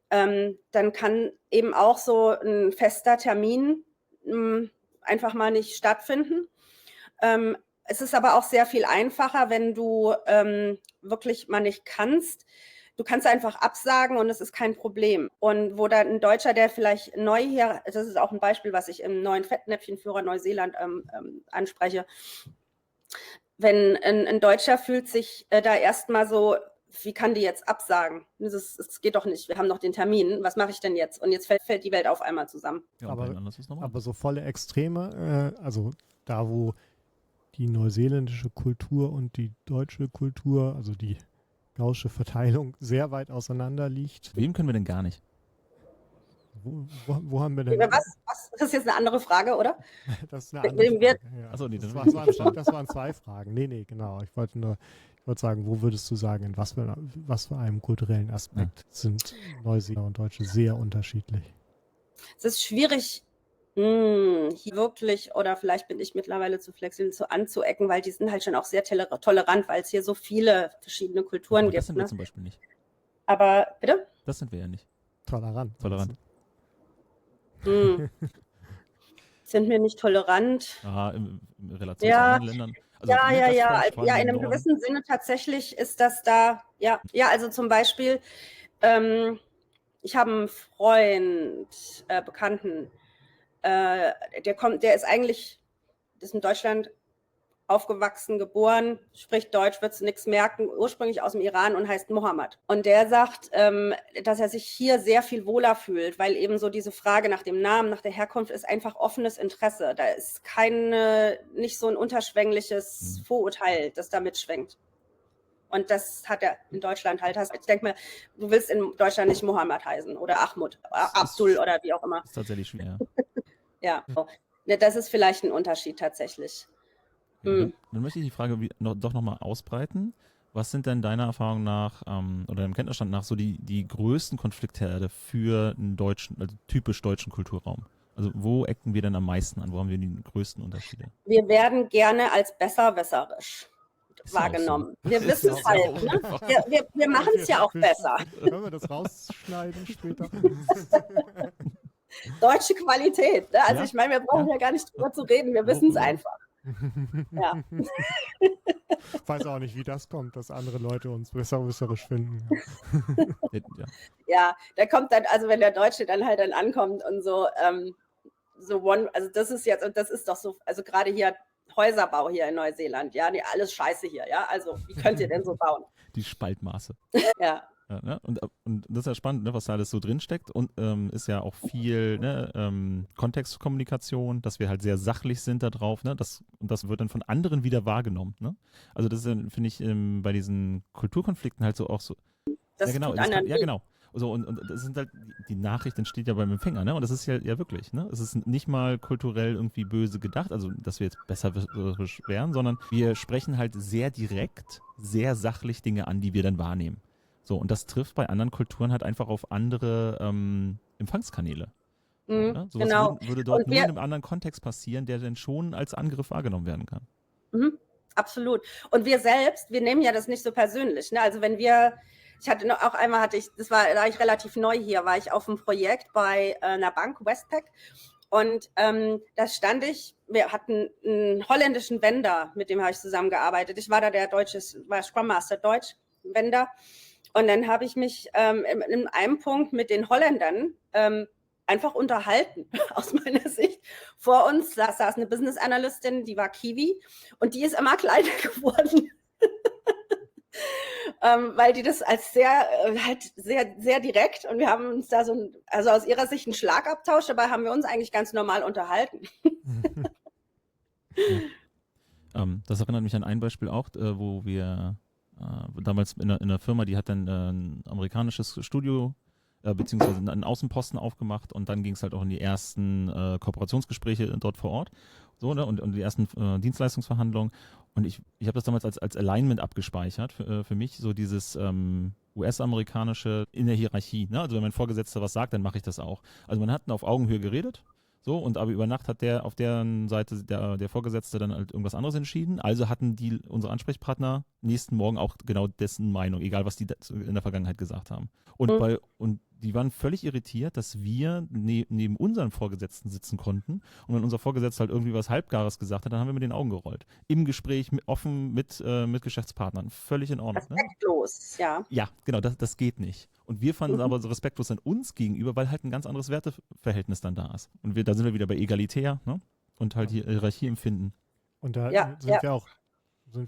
dann kann eben auch so ein fester Termin einfach mal nicht stattfinden. Es ist aber auch sehr viel einfacher, wenn du wirklich mal nicht kannst. Du kannst einfach absagen und es ist kein Problem. Und wo dann ein Deutscher, der vielleicht neu hier, das ist auch ein Beispiel, was ich im neuen Fettnäpfchenführer Neuseeland anspreche, wenn ein Deutscher fühlt sich da erstmal so, wie kann die jetzt absagen? Das geht doch nicht, wir haben noch den Termin, was mache ich denn jetzt? Und jetzt fällt die Welt auf einmal zusammen. Ja, aber so volle Extreme, also da, wo die neuseeländische Kultur und die deutsche Kultur, also die gaußsche Verteilung sehr weit auseinander liegt. Wem können wir denn gar nicht? Wo haben wir denn... Was? Das ist jetzt eine andere Frage, oder? Das ist eine andere Frage. Ja. Achso, nee, das waren 2 Fragen. Nee, genau. Ich wollte sagen, wo würdest du sagen, in was für einem kulturellen Aspekt sind Neuseeländer und Deutsche sehr unterschiedlich? Es ist schwierig, hier wirklich, oder vielleicht bin ich mittlerweile zu flexibel, anzuecken, weil die sind halt schon auch sehr tolerant, weil es hier so viele verschiedene Kulturen gibt. Das sind wir zum Beispiel nicht. Aber, bitte? Das sind wir ja nicht. Tolerant. Sind wir nicht tolerant? Aha, in Relation zu anderen Ländern. Also in einem gewissen Sinne tatsächlich ist das da, ja, also zum Beispiel, ich habe einen Freund, Bekannten, der ist in Deutschland aufgewachsen, geboren, spricht Deutsch, wird nichts merken, ursprünglich aus dem Iran und heißt Mohammed. Und der sagt, dass er sich hier sehr viel wohler fühlt, weil eben so diese Frage nach dem Namen, nach der Herkunft ist einfach offenes Interesse. Da ist nicht so ein unterschwängliches Vorurteil, das da mitschwingt. Und das hat er in Deutschland halt. Ich denke mir, du willst in Deutschland nicht Mohammed heißen oder Ahmad, Abdul oder wie auch immer. Das ist tatsächlich schwer. Ja, das ist vielleicht ein Unterschied tatsächlich. Dann möchte ich die Frage doch nochmal ausbreiten. Was sind denn deiner Erfahrung nach oder deinem Kenntnisstand nach so die größten Konfliktherde für einen typisch deutschen Kulturraum? Also wo ecken wir denn am meisten an? Wo haben wir die größten Unterschiede? Wir werden gerne als besserwisserisch wahrgenommen. So. Wir wissen es halt. Ne? Wir machen es ja auch besser. Können wir das rausschneiden später? Deutsche Qualität. Ne? Also ich meine, wir brauchen ja gar nicht drüber zu reden. Wir wissen es einfach. Ja. Ich weiß auch nicht, wie das kommt, dass andere Leute uns besserwisserisch finden. Ja, da kommt dann, also wenn der Deutsche dann halt ankommt und so, also das ist jetzt, und das ist doch so, also gerade hier Häuserbau hier in Neuseeland, ja, alles scheiße hier, ja, also wie könnt ihr denn so bauen? Die Spaltmaße. Ja. Ja, ne? Und das ist ja spannend, ne, was da alles so drinsteckt und ist ja auch viel ne, Kontextkommunikation, dass wir halt sehr sachlich sind da drauf, ne? Und das wird dann von anderen wieder wahrgenommen. Ne? Also das ist, finde ich, bei diesen Kulturkonflikten halt so auch so, ja Das genau, tut das kann, anderen ja weh. genau. So, und das sind halt, die Nachricht entsteht ja beim Empfänger, ne? Und das ist ja wirklich, ne? Es ist nicht mal kulturell irgendwie böse gedacht, also dass wir jetzt besserwisserisch wären, sondern wir sprechen halt sehr direkt, sehr sachlich Dinge an, die wir dann wahrnehmen. So, und das trifft bei anderen Kulturen halt einfach auf andere Empfangskanäle. So, ne? Sowas Genau. würde dort Und nur in wir, einem anderen Kontext passieren, der dann schon als Angriff wahrgenommen werden kann. absolut. Und wir selbst, wir nehmen ja das nicht so persönlich. Ne? Also wenn wir, ich hatte noch auch einmal, da war ich relativ neu hier, war ich auf einem Projekt bei einer Bank, Westpac. Und da stand wir hatten einen holländischen Vendor, mit dem habe ich zusammengearbeitet. Ich war da war Scrum Master Deutsch, Vendor. Und dann habe ich mich in einem Punkt mit den Holländern einfach unterhalten, aus meiner Sicht. Vor uns saß eine Business Analystin, die war Kiwi und die ist immer kleiner geworden. Weil die das als sehr, sehr direkt und wir haben uns da also aus ihrer Sicht einen Schlagabtausch, dabei haben wir uns eigentlich ganz normal unterhalten. Das erinnert mich an ein Beispiel auch, wo wir damals in einer Firma, die hat dann ein amerikanisches Studio beziehungsweise einen Außenposten aufgemacht und dann ging es halt auch in die ersten Kooperationsgespräche dort vor Ort so, ne? Und die ersten Dienstleistungsverhandlungen und ich habe das damals als Alignment abgespeichert für mich, so dieses US-amerikanische in der Hierarchie. Ne? Also wenn mein Vorgesetzter was sagt, dann mache ich das auch. Also man hat auf Augenhöhe geredet. So, und aber über Nacht hat der auf deren Seite der Vorgesetzte dann halt irgendwas anderes entschieden. Also hatten unsere Ansprechpartner nächsten Morgen auch genau dessen Meinung, egal was die in der Vergangenheit gesagt haben. Und die waren völlig irritiert, dass wir neben unseren Vorgesetzten sitzen konnten. Und wenn unser Vorgesetzter halt irgendwie was Halbgares gesagt hat, dann haben wir mit den Augen gerollt. Im Gespräch offen mit Geschäftspartnern. Völlig in Ordnung. Respektlos, ja. Ja, genau, das geht nicht. Und wir fanden es aber so respektlos an uns gegenüber, weil halt ein ganz anderes Werteverhältnis dann da ist. Und da sind wir wieder bei egalitär, ne? Und halt hier Hierarchie empfinden. Und da sind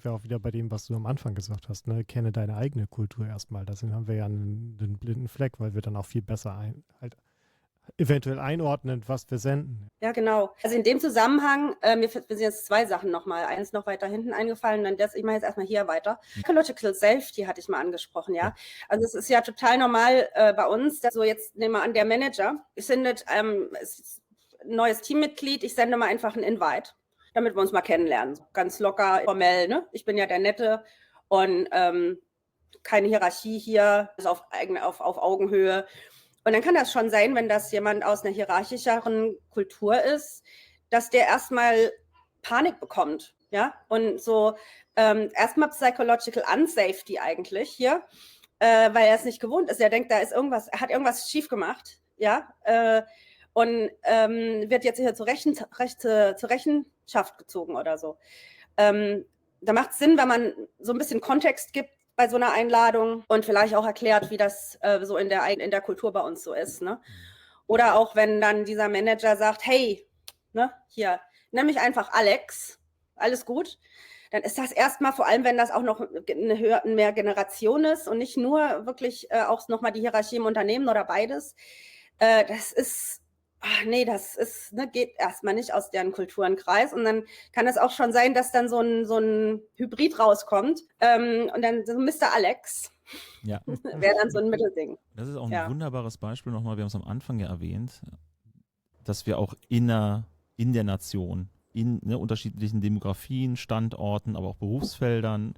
wir auch wieder bei dem, was du am Anfang gesagt hast, ne? Kenne deine eigene Kultur erstmal. Da haben wir ja einen blinden Fleck, weil wir dann auch viel besser eventuell einordnen, was wir senden. Ja, genau. Also in dem Zusammenhang, mir sind jetzt zwei Sachen nochmal. Eins noch weiter hinten eingefallen, dann ich mache jetzt erstmal hier weiter. Psychological Safety hatte ich mal angesprochen, ja. Also es ist ja total normal bei uns, dass so jetzt nehmen wir an, der Manager sendet ein neues Teammitglied, ich sende mal einfach einen Invite, damit wir uns mal kennenlernen. Ganz locker, formell, ne? Ich bin ja der Nette und keine Hierarchie hier, also auf Augenhöhe. Und dann kann das schon sein, wenn das jemand aus einer hierarchischeren Kultur ist, dass der erstmal Panik bekommt, ja, und so erstmal Psychological Unsafety eigentlich hier, weil er es nicht gewohnt ist. Er denkt, er hat irgendwas schief gemacht, ja, und wird jetzt hier zur Rechenschaft gezogen oder so. Da macht es Sinn, wenn man so ein bisschen Kontext gibt bei so einer Einladung und vielleicht auch erklärt, wie das so in der Kultur bei uns so ist. Ne? Oder auch wenn dann dieser Manager sagt, hey, ne, hier, nenn mich einfach Alex, alles gut. Dann ist das erstmal, vor allem wenn das auch noch mehr Generation ist und nicht nur wirklich auch nochmal die Hierarchie im Unternehmen oder beides, geht erstmal nicht aus deren Kulturenkreis. Und dann kann es auch schon sein, dass dann so ein Hybrid rauskommt. Und dann so Mr. Alex wäre dann so ein Mittelding. Das ist auch ein wunderbares Beispiel nochmal, wir haben es am Anfang ja erwähnt, dass wir auch in der Nation, in unterschiedlichen Demografien, Standorten, aber auch Berufsfeldern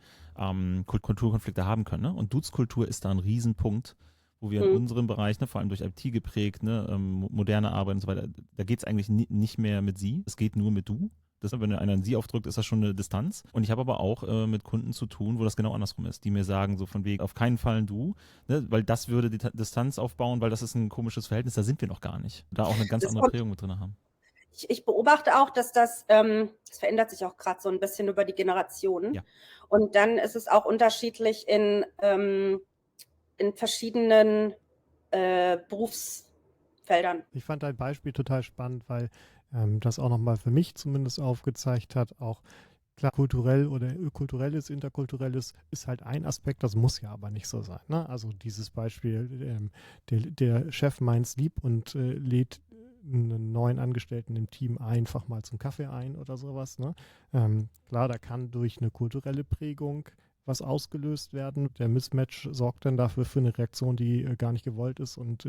Kulturkonflikte haben können. Ne? Und Duzkultur ist da ein Riesenpunkt, wo wir in unserem Bereich, vor allem durch IT geprägt, moderne Arbeit und so weiter, da geht es eigentlich nicht mehr mit Sie, es geht nur mit Du. Wenn einer ein Sie aufdrückt, ist das schon eine Distanz. Und ich habe aber auch mit Kunden zu tun, wo das genau andersrum ist, die mir sagen, so von wegen, auf keinen Fall ein Du, ne, weil das würde die Distanz aufbauen, weil das ist ein komisches Verhältnis, da sind wir noch gar nicht. Da auch eine ganz andere Prägung mit drin haben. Ich beobachte auch, dass das verändert sich auch gerade so ein bisschen über die Generationen. Ja. Und dann ist es auch unterschiedlich in verschiedenen Berufsfeldern. Ich fand dein Beispiel total spannend, weil das auch nochmal für mich zumindest aufgezeigt hat, auch Klar, kulturell oder kulturelles, interkulturelles ist halt ein Aspekt, das muss ja aber nicht so sein. Ne? Also dieses Beispiel, der Chef meint's lieb und lädt einen neuen Angestellten im Team einfach mal zum Kaffee ein oder sowas. Ne? Klar, da kann durch eine kulturelle Prägung was ausgelöst werden. Der Mismatch sorgt dann dafür für eine Reaktion, die gar nicht gewollt ist und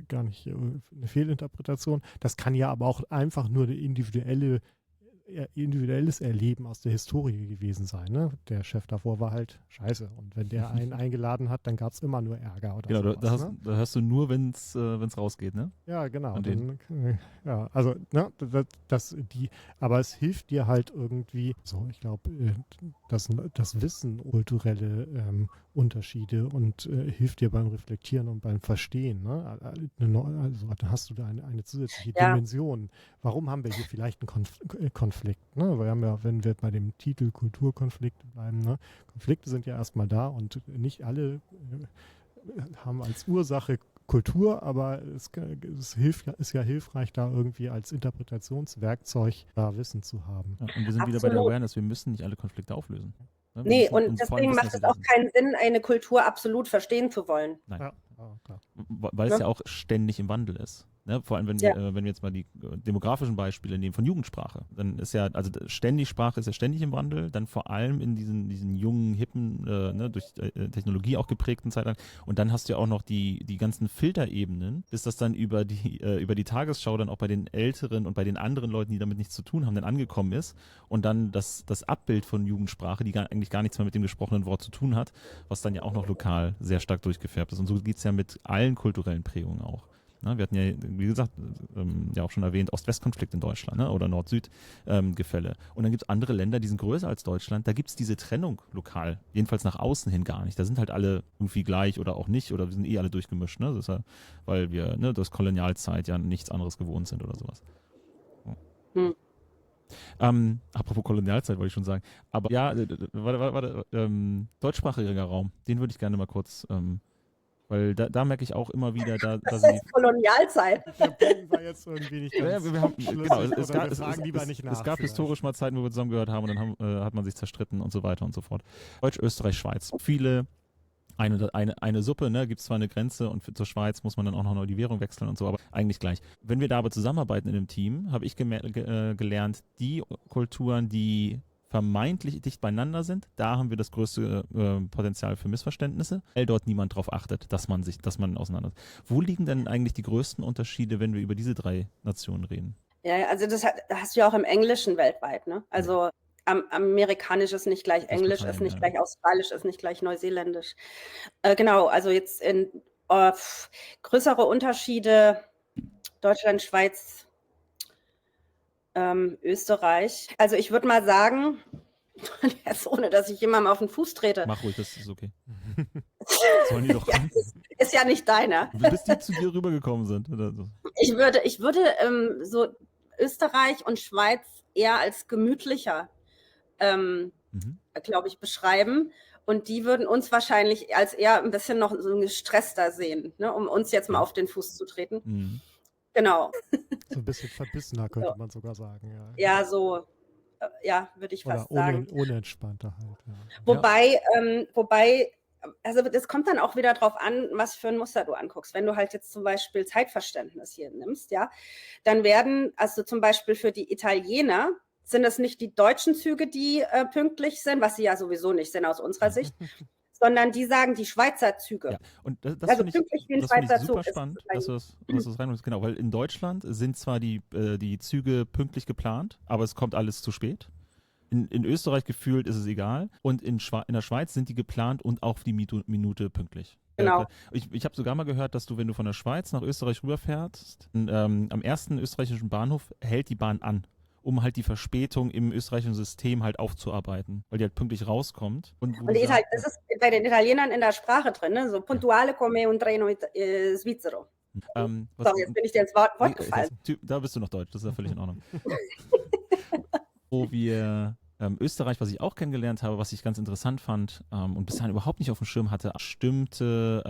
gar nicht eine Fehlinterpretation. Das kann ja aber auch einfach nur eine individuelles Erleben aus der Historie gewesen sein. Ne? Der Chef davor war halt scheiße. Und wenn der einen eingeladen hat, dann gab es immer nur Ärger oder Genau, sowas. da hörst du nur, wenn es rausgeht, ne? Ja, genau. An Ja, also, ne, aber es hilft dir halt irgendwie, so, ich glaube, das Wissen kulturelle Unterschiede und hilft dir beim Reflektieren und beim Verstehen. Ne? Also dann hast du da eine zusätzliche Dimension. Warum haben wir hier vielleicht einen Konflikt? Ne? Wir haben ja, wenn wir bei dem Titel Kulturkonflikte bleiben, ne? Konflikte sind ja erstmal da und nicht alle haben als Ursache Kultur, aber es ist ja hilfreich, da irgendwie als Interpretationswerkzeug da Wissen zu haben. Ja, und wir sind wieder bei der Awareness, wir müssen nicht alle Konflikte auflösen. Ne? Nee, und deswegen macht es auch keinen Sinn, eine Kultur absolut verstehen zu wollen. Nein. Ja, klar. Weil es ja auch ständig im Wandel ist. Ne? Vor allem, wenn wir jetzt mal die demografischen Beispiele nehmen von Jugendsprache, dann ist ja, also ständig Sprache ist ja ständig im Wandel, dann vor allem in diesen jungen, hippen, durch Technologie auch geprägten Zeitalter. Und dann hast du ja auch noch die ganzen Filterebenen, bis das dann über die Tagesschau dann auch bei den Älteren und bei den anderen Leuten, die damit nichts zu tun haben, dann angekommen ist und dann das Abbild von Jugendsprache, die eigentlich gar nichts mehr mit dem gesprochenen Wort zu tun hat, was dann ja auch noch lokal sehr stark durchgefärbt ist. Und so geht es ja mit allen kulturellen Prägungen auch. Wir hatten ja, wie gesagt, ja auch schon erwähnt, Ost-West-Konflikt in Deutschland, ne? Oder Nord-Süd-Gefälle. Und dann gibt es andere Länder, die sind größer als Deutschland, da gibt es diese Trennung lokal, jedenfalls nach außen hin gar nicht. Da sind halt alle irgendwie gleich oder auch nicht oder wir sind alle durchgemischt, ne? Das ist ja, weil wir durch Kolonialzeit ja nichts anderes gewohnt sind oder sowas. Apropos Kolonialzeit wollte ich schon sagen. Aber ja, deutschsprachiger Raum, den würde ich gerne mal kurz weil da merke ich auch immer wieder, da sind die Kolonialzeit. Der Bogen war jetzt irgendwie nicht ganz es gab historisch mal Zeiten, wo wir zusammengehört haben und dann hat man sich zerstritten und so weiter und so fort. Deutsch, Österreich, Schweiz. Viele, eine Suppe, ne, gibt es zwar eine Grenze und zur Schweiz muss man dann auch noch die Währung wechseln und so, aber eigentlich gleich. Wenn wir da aber zusammenarbeiten in einem Team, habe ich gelernt, die Kulturen, die vermeintlich dicht beieinander sind, da haben wir das größte Potenzial für Missverständnisse, weil dort niemand drauf achtet, dass man auseinander ist. Wo liegen denn eigentlich die größten Unterschiede, wenn wir über diese 3 Nationen reden? Ja, also das hast du ja auch im Englischen weltweit, ne? Also Amerikanisch ist nicht gleich Englisch, ist nicht gleich Australisch, ist nicht gleich Neuseeländisch. Genau, also jetzt in größere Unterschiede Deutschland, Schweiz, Österreich. Also ich würde mal sagen, jetzt ohne dass ich jemandem auf den Fuß trete. Mach ruhig, das ist okay. Sollen die doch kommen? Ist ja nicht deiner. Bis die zu dir rübergekommen sind. Oder so. Ich würde so Österreich und Schweiz eher als gemütlicher, glaube ich, beschreiben. Und die würden uns wahrscheinlich als eher ein bisschen noch so gestresster sehen, ne, um uns jetzt mal auf den Fuß zu treten. Mhm. Genau. So ein bisschen verbissener, könnte man sogar sagen. Ja, so, würde ich fast sagen. Unentspannter halt. Ja. Wobei, also das kommt dann auch wieder drauf an, was für ein Muster du anguckst. Wenn du halt jetzt zum Beispiel Zeitverständnis hier nimmst, ja, dann also zum Beispiel für die Italiener sind es nicht die deutschen Züge, die pünktlich sind, was sie ja sowieso nicht sind aus unserer Sicht, sondern die sagen die Schweizer Züge. Ja, und das also finde pünktlich wie ein Schweizer super Zug spannend, dass du das reinmachst. Genau, weil in Deutschland sind zwar die Züge pünktlich geplant, aber es kommt alles zu spät. In Österreich gefühlt ist es egal. Und in der Schweiz sind die geplant und auf die Minute pünktlich. Genau. Ich habe sogar mal gehört, dass du, wenn du von der Schweiz nach Österreich rüberfährst, am ersten österreichischen Bahnhof hält die Bahn an, um halt die Verspätung im österreichischen System halt aufzuarbeiten, weil die halt pünktlich rauskommt. Und das ist bei den Italienern in der Sprache drin, ne? So puntuale come un treno svizzero. Sorry, jetzt bin ich dir ins Wort gefallen. Da bist du noch deutsch, das ist ja völlig in Ordnung. Wo wir Österreich, was ich auch kennengelernt habe, was ich ganz interessant fand und bisher überhaupt nicht auf dem Schirm hatte, stimmte,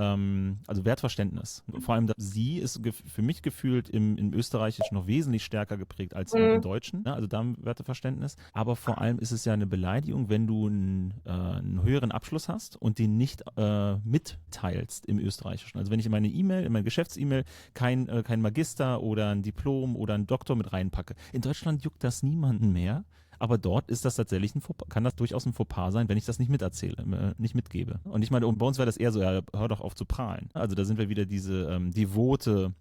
also Wertverständnis. Vor allem sie ist für mich gefühlt im Österreichischen noch wesentlich stärker geprägt als im Deutschen, ne? Also da ein Werteverständnis. Aber vor allem ist es ja eine Beleidigung, wenn du einen höheren Abschluss hast und den nicht mitteilst im Österreichischen. Also wenn ich in meine E-Mail, in meine Geschäfts-E-Mail kein Magister oder ein Diplom oder einen Doktor mit reinpacke. In Deutschland juckt das niemanden mehr. Aber dort ist das tatsächlich kann das durchaus ein Fauxpas sein, wenn ich das nicht miterzähle, nicht mitgebe. Und ich meine, bei uns wäre das eher so, ja, hör doch auf zu prahlen. Also da sind wir wieder diese devote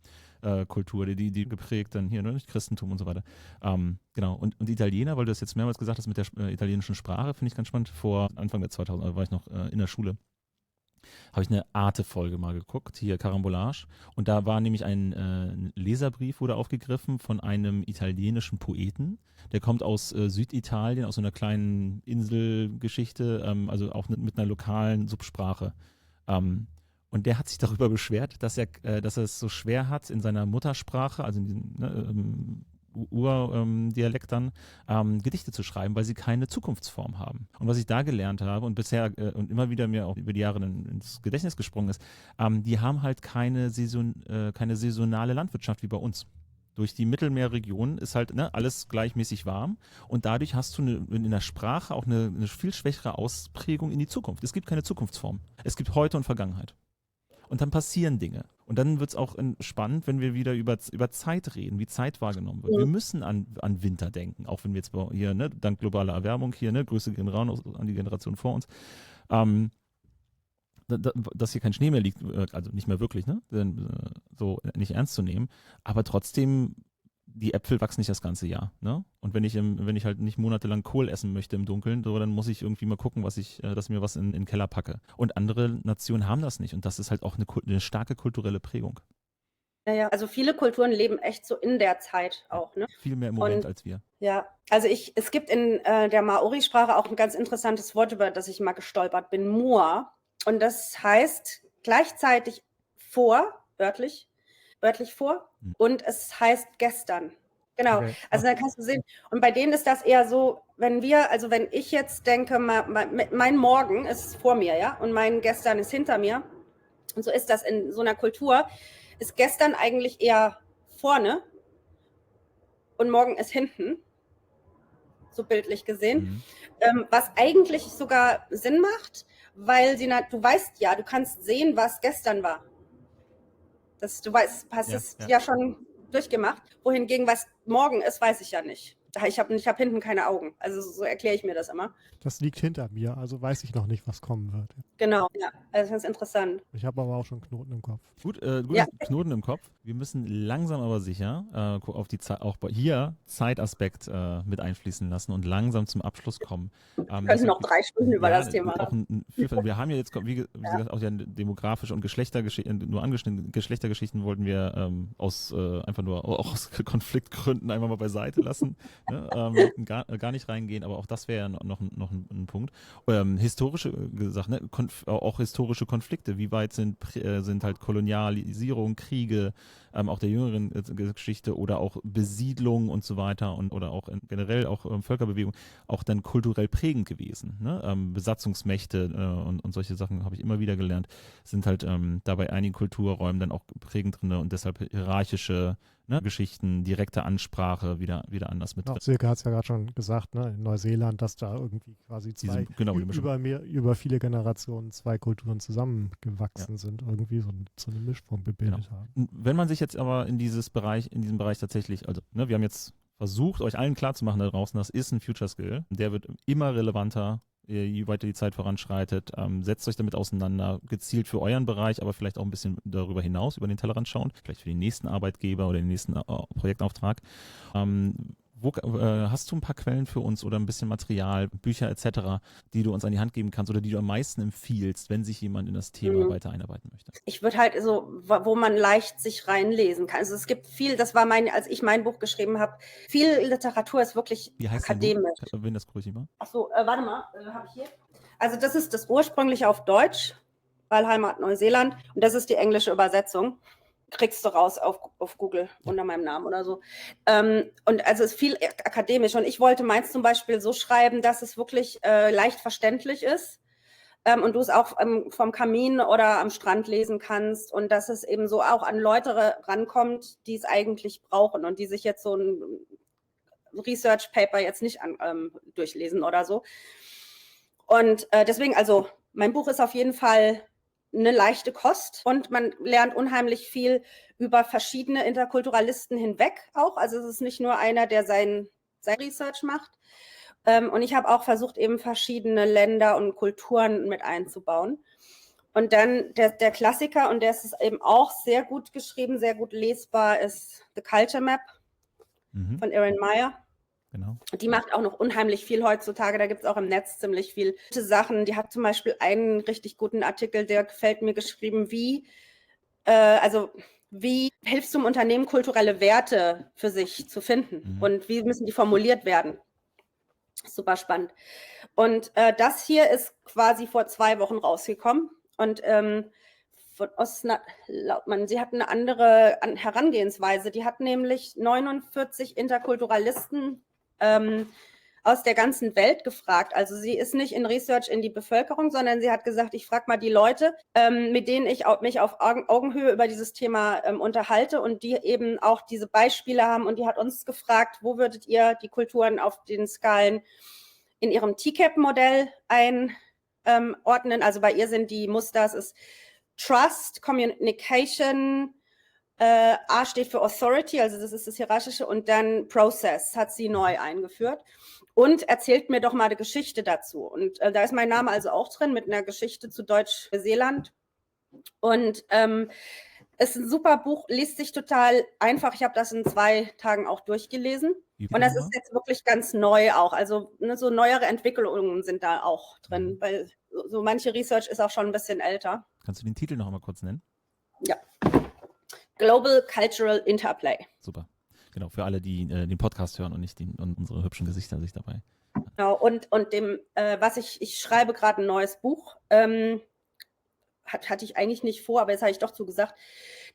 Kultur, die geprägt dann hier, ne, durch Christentum und so weiter. Genau. Und Italiener, weil du das jetzt mehrmals gesagt hast mit der italienischen Sprache, finde ich ganz spannend. Vor Anfang der 2000er war ich noch in der Schule. Habe ich eine Arte-Folge mal geguckt, hier Carambolage. Und da war nämlich ein Leserbrief, wurde aufgegriffen von einem italienischen Poeten. Der kommt aus Süditalien, aus so einer kleinen Inselgeschichte, also auch mit einer lokalen Subsprache. Und der hat sich darüber beschwert, dass er es so schwer hat, in seiner Muttersprache, also in diesem Urdialekt dann, Gedichte zu schreiben, weil sie keine Zukunftsform haben. Und was ich da gelernt habe und bisher und immer wieder mir auch über die Jahre ins Gedächtnis gesprungen ist, die haben halt keine saisonale Landwirtschaft wie bei uns. Durch die Mittelmeerregion ist halt alles gleichmäßig warm und dadurch hast du in der Sprache auch eine viel schwächere Ausprägung in die Zukunft. Es gibt keine Zukunftsform. Es gibt Heute und Vergangenheit. Und dann passieren Dinge. Und dann wird es auch spannend, wenn wir wieder über Zeit reden, wie Zeit wahrgenommen wird. Wir müssen an Winter denken, auch wenn wir jetzt hier, ne, dank globaler Erwärmung hier, ne, Grüße gehen raus an die Generation vor uns, dass hier kein Schnee mehr liegt, also nicht mehr wirklich, ne, so nicht ernst zu nehmen, aber trotzdem, die Äpfel wachsen nicht das ganze Jahr, ne? Und wenn ich halt nicht monatelang Kohl essen möchte im Dunkeln, so, dann muss ich irgendwie mal gucken, dass ich mir was in den Keller packe. Und andere Nationen haben das nicht. Und das ist halt auch eine starke kulturelle Prägung. Ja, also viele Kulturen leben echt so in der Zeit auch, ne? Viel mehr im Moment als wir. Ja, also es gibt in der Maori-Sprache auch ein ganz interessantes Wort, über das ich mal gestolpert bin, Mua. Und das heißt gleichzeitig wörtlich vor, und es heißt gestern. Genau, okay. Also dann kannst du sehen, und bei denen ist das eher so, wenn ich jetzt denke, mein Morgen ist vor mir, ja, und mein Gestern ist hinter mir, und so ist das in so einer Kultur, ist gestern eigentlich eher vorne und morgen ist hinten, so bildlich gesehen, was eigentlich sogar Sinn macht, weil du weißt ja, du kannst sehen, was gestern war. Du weißt, hast es ja schon durchgemacht. Wohingegen, was morgen ist, weiß ich ja nicht. Ich hab hinten keine Augen. Also so erkläre ich mir das immer. Das liegt hinter mir, also weiß ich noch nicht, was kommen wird. Genau, ja. Also das ist interessant. Ich habe aber auch schon Knoten im Kopf. Gut, Knoten im Kopf. Wir müssen langsam aber sicher auf die auch hier Zeitaspekt mit einfließen lassen und langsam zum Abschluss kommen. Wir können noch 3 Stunden über das Thema haben. Wir haben ja jetzt, wie gesagt, auch ja demografische und Geschlechtergeschichten, nur angeschnitten, Geschlechtergeschichten wollten wir einfach nur aus Konfliktgründen einfach mal beiseite lassen. Ne? Gar nicht reingehen, aber auch das wäre ja noch ein Punkt. Historische Sachen, ne? Auch historische Konflikte, wie weit sind halt Kolonialisierung, Kriege, auch der jüngeren Geschichte oder auch Besiedlung und so weiter oder auch generell auch Völkerbewegung auch dann kulturell prägend gewesen. Ne? Besatzungsmächte und solche Sachen habe ich immer wieder gelernt, sind halt dabei einigen Kulturräumen dann auch prägend drin und deshalb hierarchische Geschichten, direkte Ansprache wieder anders mit drin. Silke hat es ja gerade schon gesagt, ne, in Neuseeland, dass da irgendwie quasi über viele Generationen 2 Kulturen zusammengewachsen sind, irgendwie so eine Mischform gebildet haben. Wenn man sich jetzt aber in diesem Bereich tatsächlich, also wir haben jetzt versucht, euch allen klarzumachen da draußen, das ist ein Future Skill, der wird immer relevanter, je weiter die Zeit voranschreitet. Setzt euch damit auseinander, gezielt für euren Bereich, aber vielleicht auch ein bisschen darüber hinaus, über den Tellerrand schauen, vielleicht für den nächsten Arbeitgeber oder den nächsten Projektauftrag. Hast du ein paar Quellen für uns oder ein bisschen Material, Bücher etc., die du uns an die Hand geben kannst oder die du am meisten empfiehlst, wenn sich jemand in das Thema weiter einarbeiten möchte? Ich würde halt so, wo man leicht sich reinlesen kann. Also es gibt viel, das war als ich mein Buch geschrieben habe, viel Literatur ist wirklich akademisch. Wenn das grüß ich mal. Achso, warte mal, habe ich hier. Also das ist das ursprüngliche auf Deutsch, Wahlheimat Neuseeland, und das ist die englische Übersetzung. kriegst du raus auf Google unter meinem Namen oder so. Und also es ist viel akademisch. Und ich wollte meins zum Beispiel so schreiben, dass es wirklich leicht verständlich ist und du es auch vom Kamin oder am Strand lesen kannst und dass es eben so auch an Leute rankommt, die es eigentlich brauchen und die sich jetzt so ein Research Paper jetzt nicht durchlesen oder so. Und deswegen, also mein Buch ist auf jeden Fall eine leichte Kost und man lernt unheimlich viel über verschiedene Interkulturalisten hinweg auch. Also es ist nicht nur einer, der sein Research macht. Und ich habe auch versucht, eben verschiedene Länder und Kulturen mit einzubauen. Und dann der Klassiker, und der ist eben auch sehr gut geschrieben, sehr gut lesbar, ist The Culture Map von Erin Meyer. Genau. Die macht auch noch unheimlich viel heutzutage. Da gibt es auch im Netz ziemlich viele gute Sachen. Die hat zum Beispiel einen richtig guten Artikel, der gefällt mir, geschrieben, wie hilfst du im Unternehmen, kulturelle Werte für sich zu finden und wie müssen die formuliert werden. Super spannend. Und das hier ist quasi vor 2 Wochen rausgekommen. Und von Lautmann, sie hat eine andere Herangehensweise. Die hat nämlich 49 Interkulturalisten aus der ganzen Welt gefragt. Also sie ist nicht in Research in die Bevölkerung, sondern sie hat gesagt, ich frage mal die Leute, mit denen ich mich auf Augenhöhe über dieses Thema unterhalte und die eben auch diese Beispiele haben. Und die hat uns gefragt, wo würdet ihr die Kulturen auf den Skalen in ihrem TCAP-Modell einordnen? Also bei ihr sind die Muster, es ist Trust, Communication, A steht für Authority, also das ist das Hierarchische, und dann Process hat sie neu eingeführt und erzählt mir doch mal eine Geschichte dazu. Und da ist mein Name also auch drin mit einer Geschichte zu Deutsch-Neuseeland. Und es ist ein super Buch, liest sich total einfach. Ich habe das in 2 Tagen auch durchgelesen. Und das ist jetzt wirklich ganz neu auch. Also so neuere Entwicklungen sind da auch drin, weil so manche Research ist auch schon ein bisschen älter. Kannst du den Titel noch einmal kurz nennen? Ja. Global Cultural Interplay. Super. Genau, für alle, die den Podcast hören und nicht und unsere hübschen Gesichter sich dabei. Genau, und dem, was ich schreibe gerade ein neues Buch, hatte ich eigentlich nicht vor, aber jetzt habe ich doch zugesagt,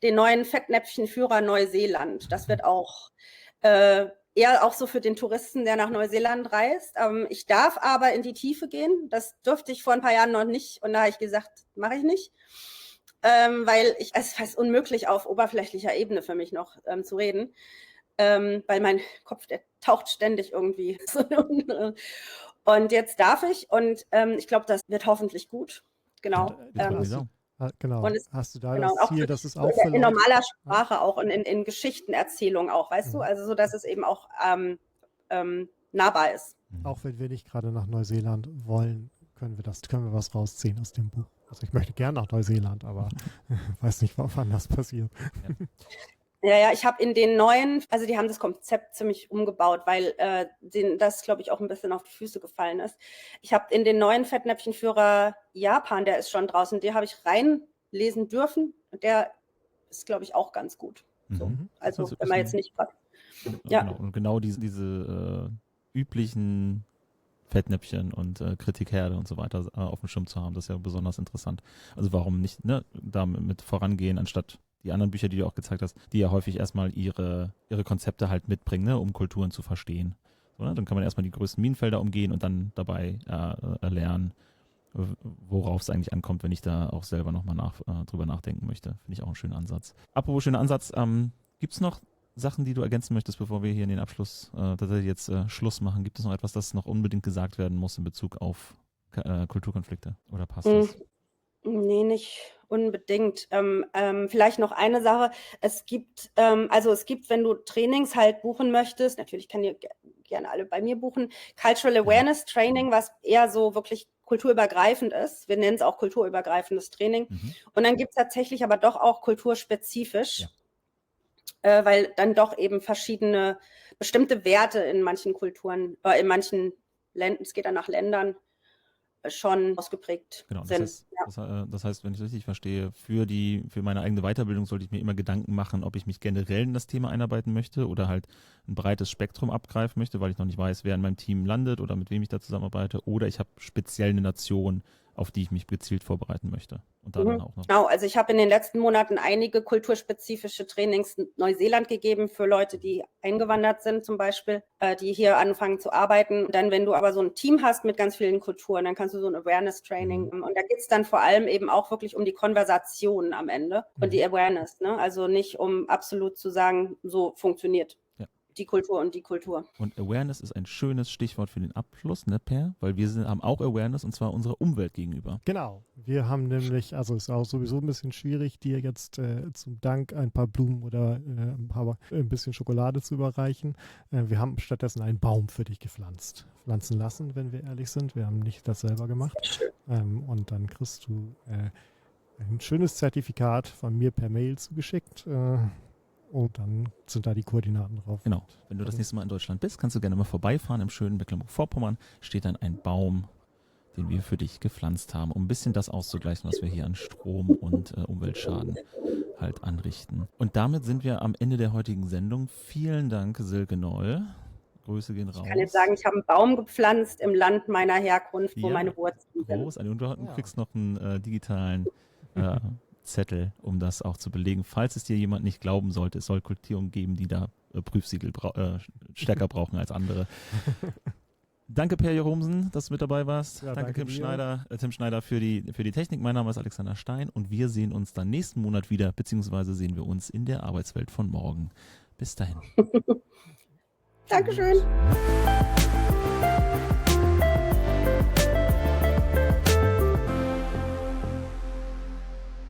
den neuen Fettnäpfchenführer Neuseeland. Das wird auch eher auch so für den Touristen, der nach Neuseeland reist. Ich darf aber in die Tiefe gehen. Das durfte ich vor ein paar Jahren noch nicht. Und da habe ich gesagt, mache ich nicht. Weil es ist unmöglich auf oberflächlicher Ebene für mich noch zu reden, weil mein Kopf, der taucht ständig irgendwie. Und jetzt darf ich und ich glaube, das wird hoffentlich gut. Genau. Genau. Und hast du da das Ziel, dass es auch in normaler Sprache auch, in Geschichtenerzählung auch, weißt du? Also so, dass es eben auch nahbar ist. Auch wenn wir nicht gerade nach Neuseeland wollen, können wir was rausziehen aus dem Buch. Also ich möchte gerne nach Neuseeland, aber weiß nicht, wann das passiert. Ja, ich habe in den neuen, also die haben das Konzept ziemlich umgebaut, weil das, glaube ich, auch ein bisschen auf die Füße gefallen ist. Ich habe in den neuen Fettnäpfchenführer Japan, der ist schon draußen, den habe ich reinlesen dürfen und der ist, glaube ich, auch ganz gut. So. Also wenn man jetzt nicht... Ja. Genau. Und genau diese üblichen Fettnäpfchen und Kritikherde und so weiter auf dem Schirm zu haben, das ist ja besonders interessant. Also warum nicht damit vorangehen, anstatt die anderen Bücher, die du auch gezeigt hast, die ja häufig erstmal ihre Konzepte halt mitbringen, ne, um Kulturen zu verstehen. So, ne? Dann kann man erstmal die größten Minenfelder umgehen und dann dabei lernen, worauf es eigentlich ankommt, wenn ich da auch selber nochmal drüber nachdenken möchte. Finde ich auch einen schönen Ansatz. Apropos schöner Ansatz, gibt es noch Sachen, die du ergänzen möchtest, bevor wir hier in den Abschluss tatsächlich jetzt Schluss machen? Gibt es noch etwas, das noch unbedingt gesagt werden muss in Bezug auf Kulturkonflikte? Oder passt das? Nee, nicht unbedingt. Vielleicht noch eine Sache. Es gibt, wenn du Trainings halt buchen möchtest, natürlich kann ihr gerne alle bei mir buchen, Cultural Awareness Training, was eher so wirklich kulturübergreifend ist. Wir nennen es auch kulturübergreifendes Training. Und dann gibt es tatsächlich aber doch auch kulturspezifisch. Weil dann doch eben verschiedene bestimmte Werte in manchen Kulturen, in manchen Ländern, es geht dann nach Ländern, schon ausgeprägt sind. Das heißt, wenn ich es richtig verstehe, für meine eigene Weiterbildung sollte ich mir immer Gedanken machen, ob ich mich generell in das Thema einarbeiten möchte oder halt ein breites Spektrum abgreifen möchte, weil ich noch nicht weiß, wer in meinem Team landet oder mit wem ich da zusammenarbeite, oder ich habe speziell eine Nation, auf die ich mich gezielt vorbereiten möchte. Und da dann auch noch. Genau, also ich habe in den letzten Monaten einige kulturspezifische Trainings in Neuseeland gegeben für Leute, die eingewandert sind zum Beispiel, die hier anfangen zu arbeiten. Dann, wenn du aber so ein Team hast mit ganz vielen Kulturen, dann kannst du so ein Awareness-Training und da geht es dann vor allem eben auch wirklich um die Konversation am Ende und die Awareness, ne? Also nicht um absolut zu sagen, so funktioniert die Kultur und die Kultur. Und Awareness ist ein schönes Stichwort für den Abschluss, ne, Per? Weil wir haben auch Awareness und zwar unserer Umwelt gegenüber. Genau. Wir haben nämlich, also ist auch sowieso ein bisschen schwierig, dir jetzt zum Dank ein paar Blumen oder ein bisschen Schokolade zu überreichen. Wir haben stattdessen einen Baum für dich pflanzen lassen, wenn wir ehrlich sind. Wir haben nicht das selber gemacht. Und dann kriegst du ein schönes Zertifikat von mir per Mail zugeschickt. Und dann sind da die Koordinaten drauf. Genau. Wenn du das nächste Mal in Deutschland bist, kannst du gerne mal vorbeifahren. Im schönen Mecklenburg-Vorpommern steht dann ein Baum, den wir für dich gepflanzt haben, um ein bisschen das auszugleichen, was wir hier an Strom- und Umweltschaden halt anrichten. Und damit sind wir am Ende der heutigen Sendung. Vielen Dank, Silke Noll. Grüße gehen raus. Ich kann jetzt sagen, ich habe einen Baum gepflanzt im Land meiner Herkunft, wo meine Wurzeln sind. Großartig. Und du kriegst noch einen digitalen Zettel, um das auch zu belegen. Falls es dir jemand nicht glauben sollte, es soll Kultivierungen geben, die da Prüfsiegel stärker brauchen als andere. Danke, Per Jeromsen, dass du mit dabei warst. Ja, danke, danke Tim Schneider für die Technik. Mein Name ist Alexander Stein und wir sehen uns dann nächsten Monat wieder, beziehungsweise sehen wir uns in der Arbeitswelt von morgen. Bis dahin. Dankeschön.